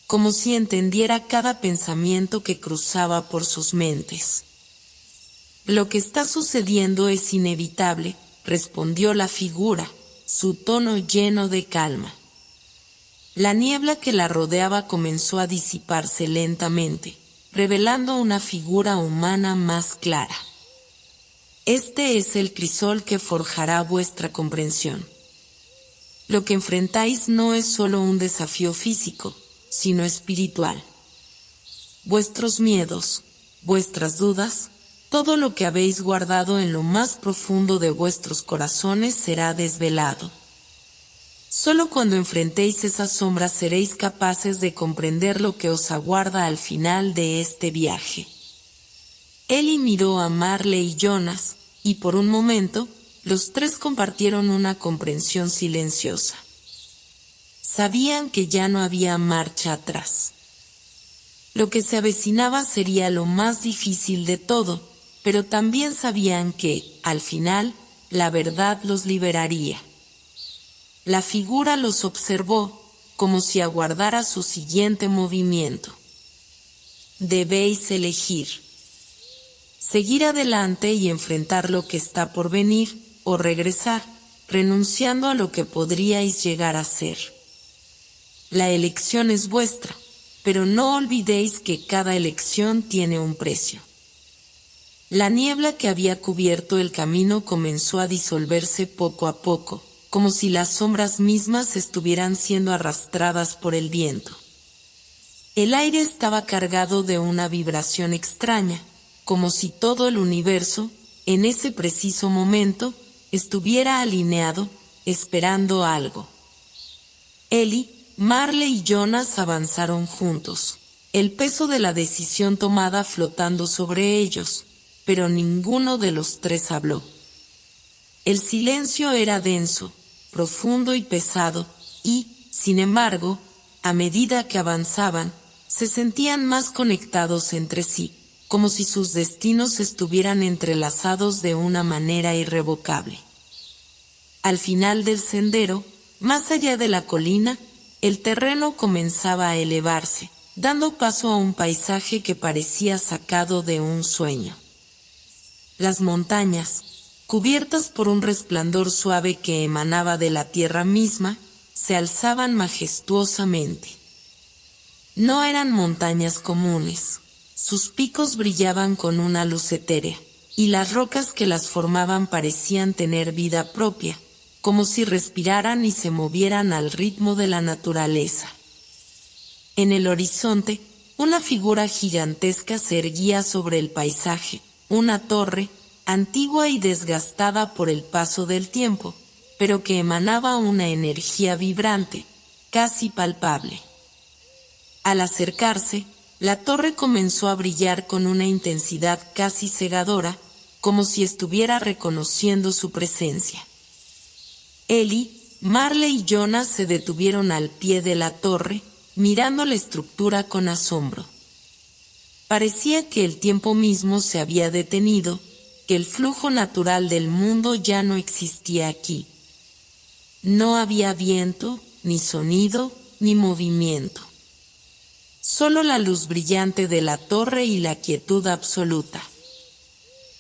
Como si entendiera cada pensamiento que cruzaba por sus mentes. Lo que está sucediendo es inevitable, respondió la figura, su tono lleno de calma. La niebla que la rodeaba comenzó a disiparse lentamente, revelando una figura humana más clara. Este es el crisol que forjará vuestra comprensión. Lo que enfrentáis no es solo un desafío físico, sino espiritual. Vuestros miedos, vuestras dudas, todo lo que habéis guardado en lo más profundo de vuestros corazones será desvelado. Solo cuando enfrentéis esas sombras seréis capaces de comprender lo que os aguarda al final de este viaje. Ellie miró a Marley y Jonas, y por un momento, los tres compartieron una comprensión silenciosa. Sabían que ya no había marcha atrás. Lo que se avecinaba sería lo más difícil de todo, pero también sabían que, al final, la verdad los liberaría. La figura los observó, como si aguardara su siguiente movimiento. Debéis elegir. Seguir adelante y enfrentar lo que está por venir, o regresar, renunciando a lo que podríais llegar a ser. La elección es vuestra, pero no olvidéis que cada elección tiene un precio. La niebla que había cubierto el camino comenzó a disolverse poco a poco, como si las sombras mismas estuvieran siendo arrastradas por el viento. El aire estaba cargado de una vibración extraña, como si todo el universo, en ese preciso momento, estuviera alineado, esperando algo. Ellie, Marley y Jonas avanzaron juntos, el peso de la decisión tomada flotando sobre ellos, pero ninguno de los tres habló. El silencio era denso, profundo y pesado, y, sin embargo, a medida que avanzaban, se sentían más conectados entre sí, como si sus destinos estuvieran entrelazados de una manera irrevocable. Al final del sendero, más allá de la colina, el terreno comenzaba a elevarse, dando paso a un paisaje que parecía sacado de un sueño. Las montañas, cubiertas por un resplandor suave que emanaba de la tierra misma, se alzaban majestuosamente. No eran montañas comunes, sus picos brillaban con una luz etérea, y las rocas que las formaban parecían tener vida propia, como si respiraran y se movieran al ritmo de la naturaleza. En el horizonte, una figura gigantesca se erguía sobre el paisaje, una torre, antigua y desgastada por el paso del tiempo, pero que emanaba una energía vibrante, casi palpable. Al acercarse, la torre comenzó a brillar con una intensidad casi cegadora, como si estuviera reconociendo su presencia. Ellie, Marley y Jonas se detuvieron al pie de la torre, mirando la estructura con asombro. Parecía que el tiempo mismo se había detenido, que el flujo natural del mundo ya no existía aquí. No había viento, ni sonido, ni movimiento. Solo la luz brillante de la torre y la quietud absoluta.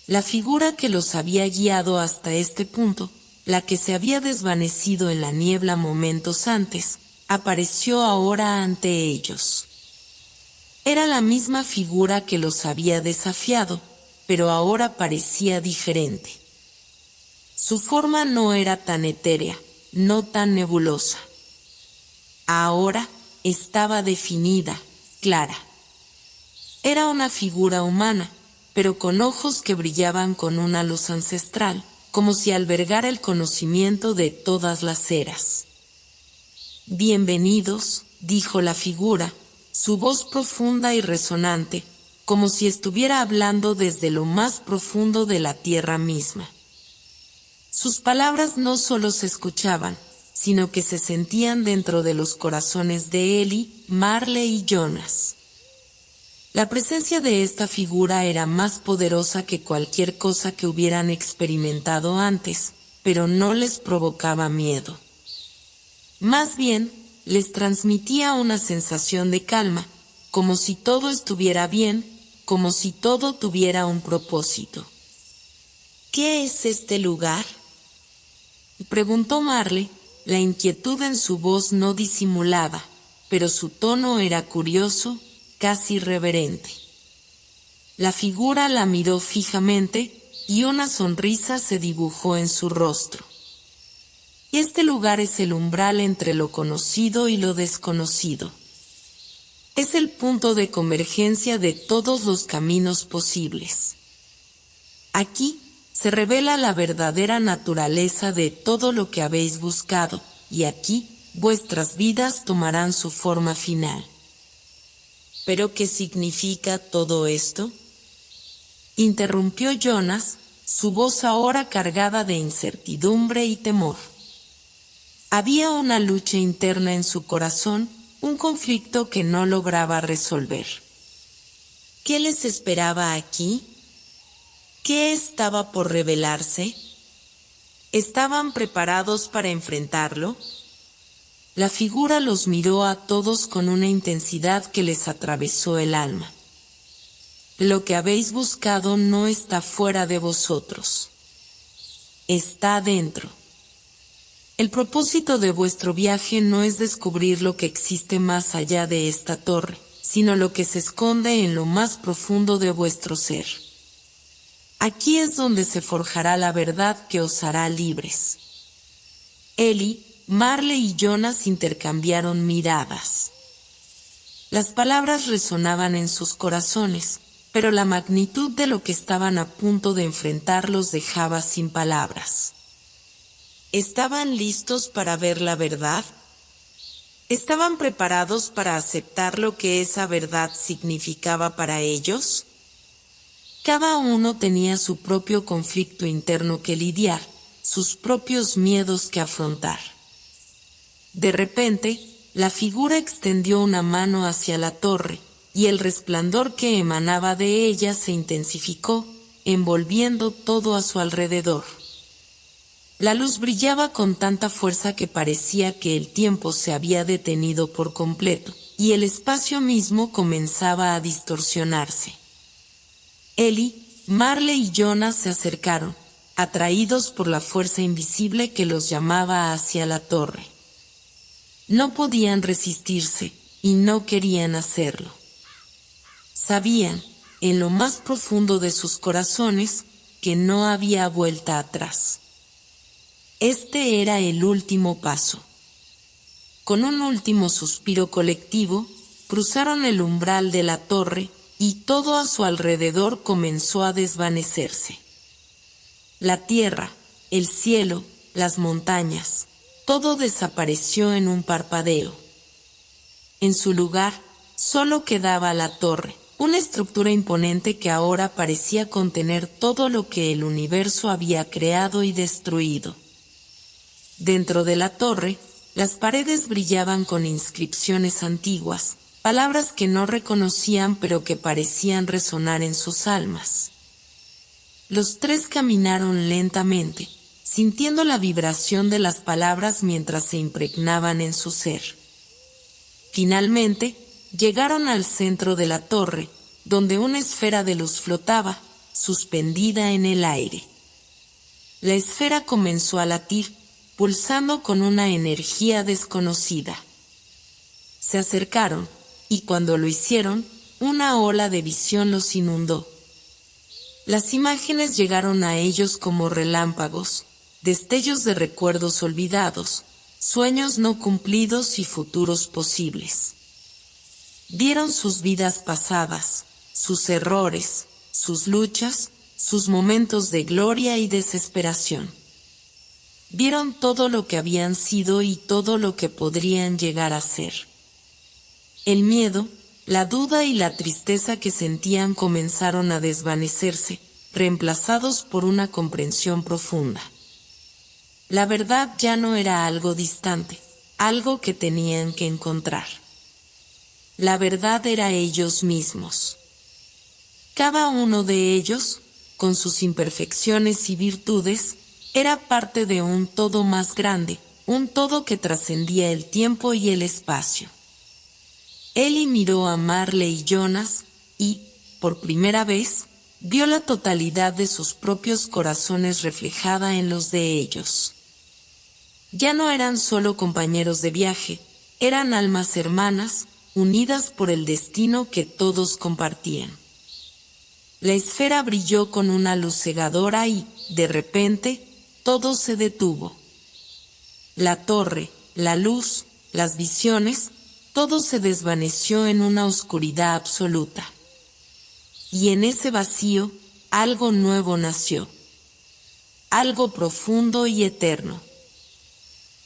La figura que los había guiado hasta este punto, la que se había desvanecido en la niebla momentos antes, apareció ahora ante ellos. Era la misma figura que los había desafiado, pero ahora parecía diferente. Su forma no era tan etérea, no tan nebulosa. Ahora estaba definida, clara. Era una figura humana, pero con ojos que brillaban con una luz ancestral, como si albergara el conocimiento de todas las eras. «Bienvenidos», dijo la figura, su voz profunda y resonante, como si estuviera hablando desde lo más profundo de la tierra misma. Sus palabras no solo se escuchaban, sino que se sentían dentro de los corazones de Ellie, Marley y Jonas. La presencia de esta figura era más poderosa que cualquier cosa que hubieran experimentado antes, pero no les provocaba miedo. Más bien, les transmitía una sensación de calma, como si todo estuviera bien, como si todo tuviera un propósito. «¿Qué es este lugar?», preguntó Marley, la inquietud en su voz no disimulada, pero su tono era curioso, casi reverente. La figura la miró fijamente, y una sonrisa se dibujó en su rostro. «Este lugar es el umbral entre lo conocido y lo desconocido. Es el punto de convergencia de todos los caminos posibles. Aquí se revela la verdadera naturaleza de todo lo que habéis buscado, y aquí vuestras vidas tomarán su forma final». «¿Pero qué significa todo esto?», interrumpió Jonas, su voz ahora cargada de incertidumbre y temor. Había una lucha interna en su corazón, un conflicto que no lograba resolver. ¿Qué les esperaba aquí? ¿Qué estaba por revelarse? ¿Estaban preparados para enfrentarlo? La figura los miró a todos con una intensidad que les atravesó el alma. «Lo que habéis buscado no está fuera de vosotros. Está dentro. El propósito de vuestro viaje no es descubrir lo que existe más allá de esta torre, sino lo que se esconde en lo más profundo de vuestro ser. Aquí es donde se forjará la verdad que os hará libres». Ellie, Marley y Jonas intercambiaron miradas. Las palabras resonaban en sus corazones, pero la magnitud de lo que estaban a punto de enfrentar los dejaba sin palabras. ¿Estaban listos para ver la verdad? ¿Estaban preparados para aceptar lo que esa verdad significaba para ellos? Cada uno tenía su propio conflicto interno que lidiar, sus propios miedos que afrontar. De repente, la figura extendió una mano hacia la torre, y el resplandor que emanaba de ella se intensificó, envolviendo todo a su alrededor. La luz brillaba con tanta fuerza que parecía que el tiempo se había detenido por completo, y el espacio mismo comenzaba a distorsionarse. Ellie, Marley y Jonas se acercaron, atraídos por la fuerza invisible que los llamaba hacia la torre. No podían resistirse, y no querían hacerlo. Sabían, en lo más profundo de sus corazones, que no había vuelta atrás. Este era el último paso. Con un último suspiro colectivo, cruzaron el umbral de la torre, y todo a su alrededor comenzó a desvanecerse. La tierra, el cielo, las montañas, todo desapareció en un parpadeo. En su lugar, solo quedaba la torre, una estructura imponente que ahora parecía contener todo lo que el universo había creado y destruido. Dentro de la torre, las paredes brillaban con inscripciones antiguas, palabras que no reconocían pero que parecían resonar en sus almas. Los tres caminaron lentamente, sintiendo la vibración de las palabras mientras se impregnaban en su ser. Finalmente, llegaron al centro de la torre, donde una esfera de luz flotaba, suspendida en el aire. La esfera comenzó a latir, pulsando con una energía desconocida. Se acercaron, y cuando lo hicieron, una ola de visión los inundó. Las imágenes llegaron a ellos como relámpagos, destellos de recuerdos olvidados, sueños no cumplidos y futuros posibles. Vieron sus vidas pasadas, sus errores, sus luchas, sus momentos de gloria y desesperación. Vieron todo lo que habían sido y todo lo que podrían llegar a ser. El miedo, la duda y la tristeza que sentían comenzaron a desvanecerse, reemplazados por una comprensión profunda. La verdad ya no era algo distante, algo que tenían que encontrar. La verdad era ellos mismos. Cada uno de ellos, con sus imperfecciones y virtudes, era parte de un todo más grande, un todo que trascendía el tiempo y el espacio. Ellie miró a Marley y Jonas y, por primera vez, vio la totalidad de sus propios corazones reflejada en los de ellos. Ya no eran solo compañeros de viaje, eran almas hermanas, unidas por el destino que todos compartían. La esfera brilló con una luz cegadora y, de repente, todo se detuvo. La torre, la luz, las visiones, todo se desvaneció en una oscuridad absoluta. Y en ese vacío, algo nuevo nació. Algo profundo y eterno.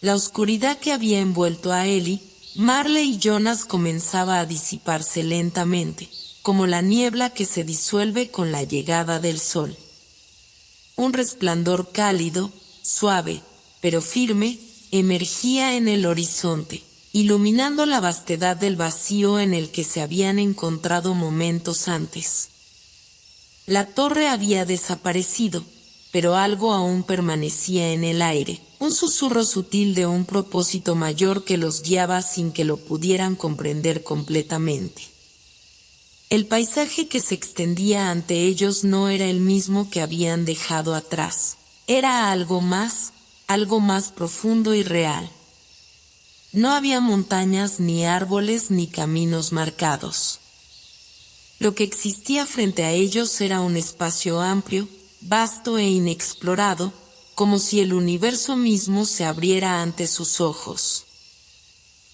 La oscuridad que había envuelto a Ellie, Marley y Jonas comenzaba a disiparse lentamente, como la niebla que se disuelve con la llegada del sol. Un resplandor cálido, suave, pero firme, emergía en el horizonte, iluminando la vastedad del vacío en el que se habían encontrado momentos antes. La torre había desaparecido, pero algo aún permanecía en el aire, un susurro sutil de un propósito mayor que los guiaba sin que lo pudieran comprender completamente. El paisaje que se extendía ante ellos no era el mismo que habían dejado atrás, era algo más profundo y real. No había montañas, ni árboles, ni caminos marcados. Lo que existía frente a ellos era un espacio amplio, vasto e inexplorado, como si el universo mismo se abriera ante sus ojos.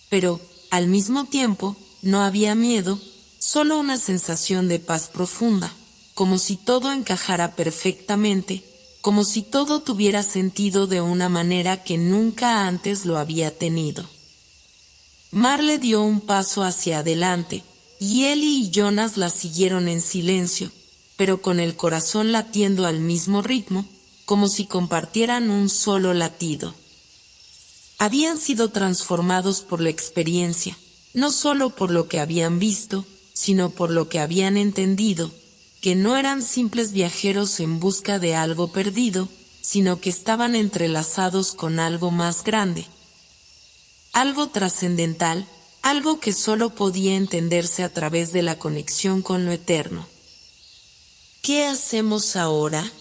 Pero, al mismo tiempo, no había miedo, solo una sensación de paz profunda, como si todo encajara perfectamente, como si todo tuviera sentido de una manera que nunca antes lo había tenido. Marley dio un paso hacia adelante, y Ellie y Jonas la siguieron en silencio, pero con el corazón latiendo al mismo ritmo, como si compartieran un solo latido. Habían sido transformados por la experiencia, no solo por lo que habían visto, sino por lo que habían entendido, que no eran simples viajeros en busca de algo perdido, sino que estaban entrelazados con algo más grande. Algo trascendental, algo que solo podía entenderse a través de la conexión con lo eterno. ¿Qué hacemos ahora?,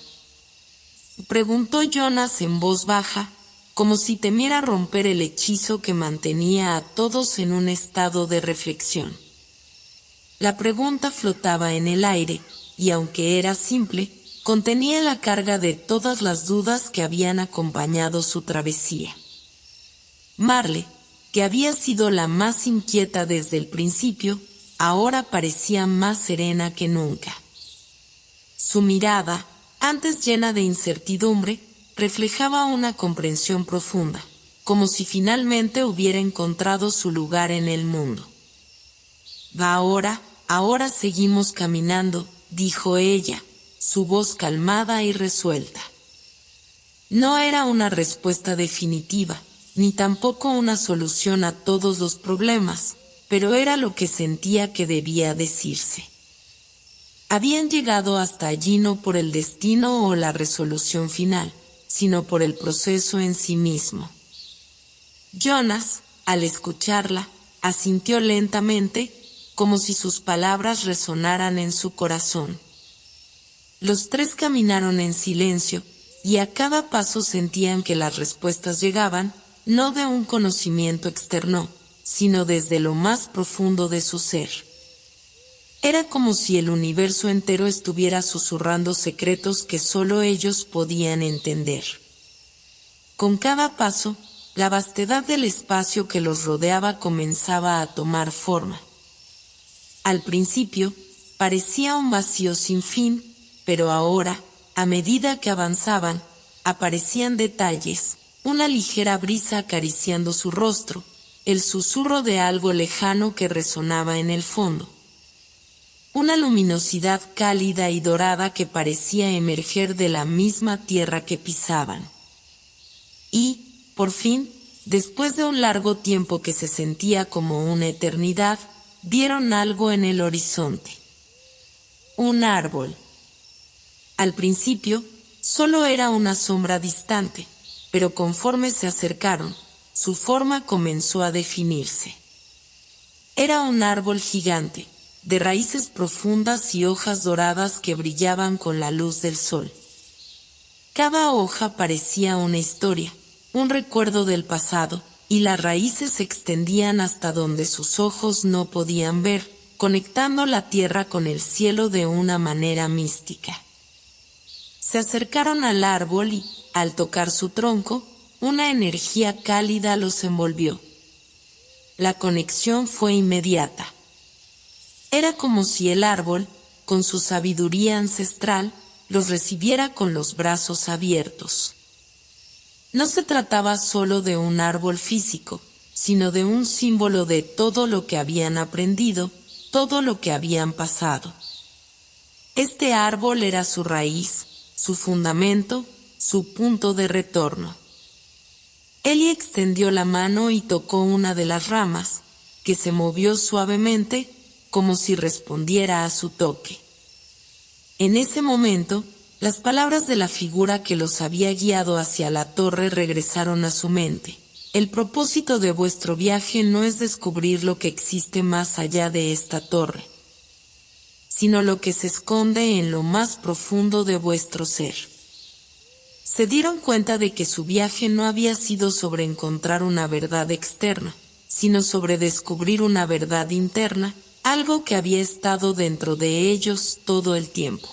preguntó Jonas en voz baja, como si temiera romper el hechizo que mantenía a todos en un estado de reflexión. La pregunta flotaba en el aire, y aunque era simple, contenía la carga de todas las dudas que habían acompañado su travesía. Marley, que había sido la más inquieta desde el principio, ahora parecía más serena que nunca. Su mirada, antes llena de incertidumbre, reflejaba una comprensión profunda, como si finalmente hubiera encontrado su lugar en el mundo. Ahora seguimos caminando, dijo ella, su voz calmada y resuelta. No era una respuesta definitiva, ni tampoco una solución a todos los problemas, pero era lo que sentía que debía decirse. Habían llegado hasta allí no por el destino o la resolución final, sino por el proceso en sí mismo. Jonas, al escucharla, asintió lentamente, como si sus palabras resonaran en su corazón. Los tres caminaron en silencio, y a cada paso sentían que las respuestas llegaban, no de un conocimiento externo, sino desde lo más profundo de su ser. Era como si el universo entero estuviera susurrando secretos que solo ellos podían entender. Con cada paso, la vastedad del espacio que los rodeaba comenzaba a tomar forma. Al principio, parecía un vacío sin fin, pero ahora, A medida que avanzaban, aparecían detalles, una ligera brisa acariciando su rostro, el susurro de algo lejano que resonaba en el fondo. Una luminosidad cálida y dorada que parecía emerger de la misma tierra que pisaban. Y, por fin, después de un largo tiempo que se sentía como una eternidad, vieron algo en el horizonte. Un árbol. Al principio, solo era una sombra distante, pero conforme se acercaron, su forma comenzó a definirse. Era un árbol gigante, de raíces profundas y hojas doradas que brillaban con la luz del sol. Cada hoja parecía una historia, un recuerdo del pasado, y las raíces se extendían hasta donde sus ojos no podían ver, conectando la tierra con el cielo de una manera mística. Se acercaron al árbol y, al tocar su tronco, una energía cálida los envolvió. La conexión fue inmediata. Era como si el árbol, con su sabiduría ancestral, los recibiera con los brazos abiertos. No se trataba solo de un árbol físico, sino de un símbolo de todo lo que habían aprendido, todo lo que habían pasado. Este árbol era su raíz, su fundamento, su punto de retorno. Eli extendió la mano y tocó una de las ramas, que se movió suavemente, como si respondiera a su toque. En ese momento, las palabras de la figura que los había guiado hacia la torre regresaron a su mente. El propósito de vuestro viaje no es descubrir lo que existe más allá de esta torre, sino lo que se esconde en lo más profundo de vuestro ser. Se dieron cuenta de que su viaje no había sido sobre encontrar una verdad externa, sino sobre descubrir una verdad interna, algo que había estado dentro de ellos todo el tiempo.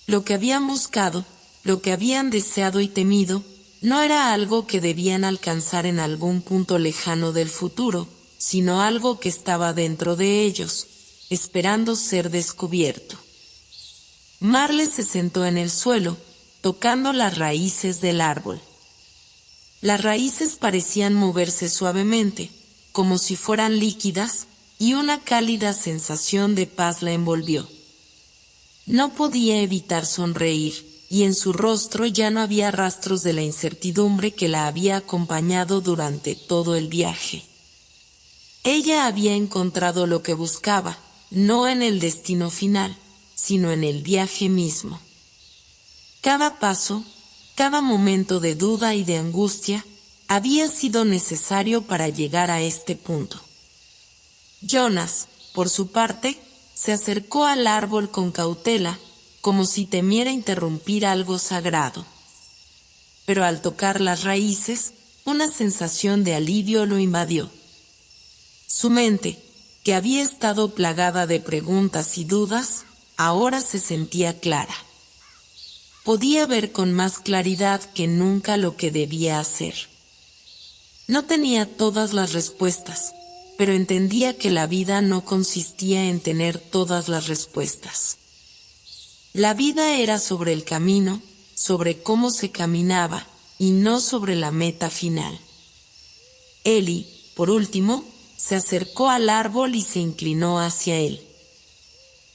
Lo que habían buscado, lo que habían deseado y temido, no era algo que debían alcanzar en algún punto lejano del futuro, sino algo que estaba dentro de ellos, esperando ser descubierto. Marley se sentó en el suelo, tocando las raíces del árbol. Las raíces parecían moverse suavemente, como si fueran líquidas, y una cálida sensación de paz la envolvió. No podía evitar sonreír, y en su rostro ya no había rastros de la incertidumbre que la había acompañado durante todo el viaje. Ella había encontrado lo que buscaba, no en el destino final, sino en el viaje mismo. Cada paso, cada momento de duda y de angustia, había sido necesario para llegar a este punto. Jonas, por su parte, se acercó al árbol con cautela, como si temiera interrumpir algo sagrado. Pero al tocar las raíces, una sensación de alivio lo invadió. Su mente, que había estado plagada de preguntas y dudas, ahora se sentía clara. Podía ver con más claridad que nunca lo que debía hacer. No tenía todas las respuestas, pero entendía que la vida no consistía en tener todas las respuestas. La vida era sobre el camino, sobre cómo se caminaba, y no sobre la meta final. Eli, por último, se acercó al árbol y se inclinó hacia él.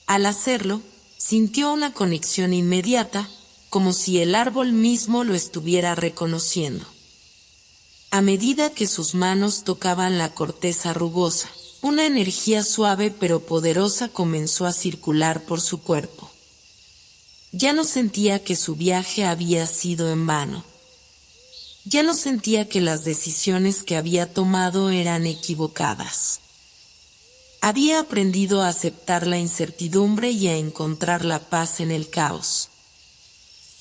Al hacerlo, sintió una conexión inmediata, como si el árbol mismo lo estuviera reconociendo. A medida que sus manos tocaban la corteza rugosa, una energía suave pero poderosa comenzó a circular por su cuerpo. Ya no sentía que su viaje había sido en vano. Ya no sentía que las decisiones que había tomado eran equivocadas. Había aprendido a aceptar la incertidumbre y a encontrar la paz en el caos.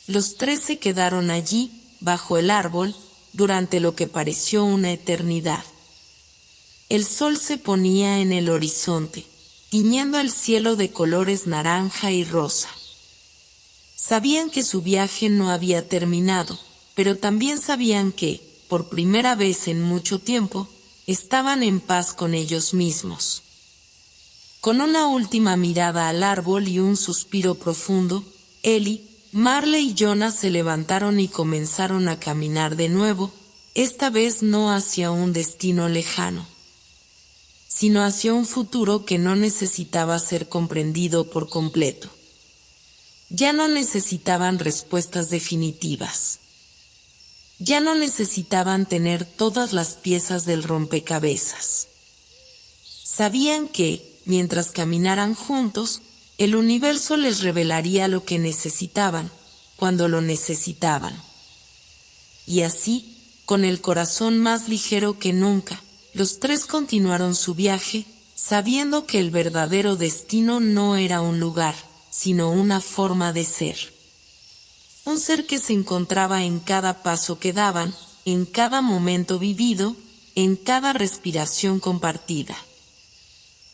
Los tres se quedaron allí, bajo el árbol, durante lo que pareció una eternidad. El sol se ponía en el horizonte, tiñendo el cielo de colores naranja y rosa. Sabían que su viaje no había terminado, pero también sabían que, por primera vez en mucho tiempo, estaban en paz con ellos mismos. Con una última mirada al árbol y un suspiro profundo, Eli, Marley y Jonah se levantaron y comenzaron a caminar de nuevo, esta vez no hacia un destino lejano, sino hacia un futuro que no necesitaba ser comprendido por completo. Ya no necesitaban respuestas definitivas. Ya no necesitaban tener todas las piezas del rompecabezas. Sabían que, mientras caminaran juntos, el universo les revelaría lo que necesitaban, cuando lo necesitaban. Y así, con el corazón más ligero que nunca, los tres continuaron su viaje, sabiendo que el verdadero destino no era un lugar, sino una forma de ser. Un ser que se encontraba en cada paso que daban, en cada momento vivido, en cada respiración compartida.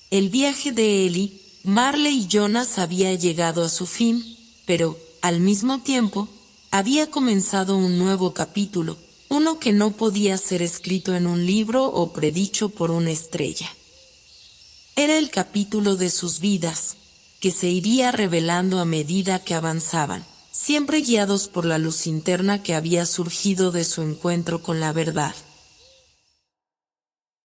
El viaje de Ellie, Marley y Jonas había llegado a su fin, pero, al mismo tiempo, había comenzado un nuevo capítulo, uno que no podía ser escrito en un libro o predicho por una estrella. Era el capítulo de sus vidas, que se iría revelando a medida que avanzaban, siempre guiados por la luz interna que había surgido de su encuentro con la verdad.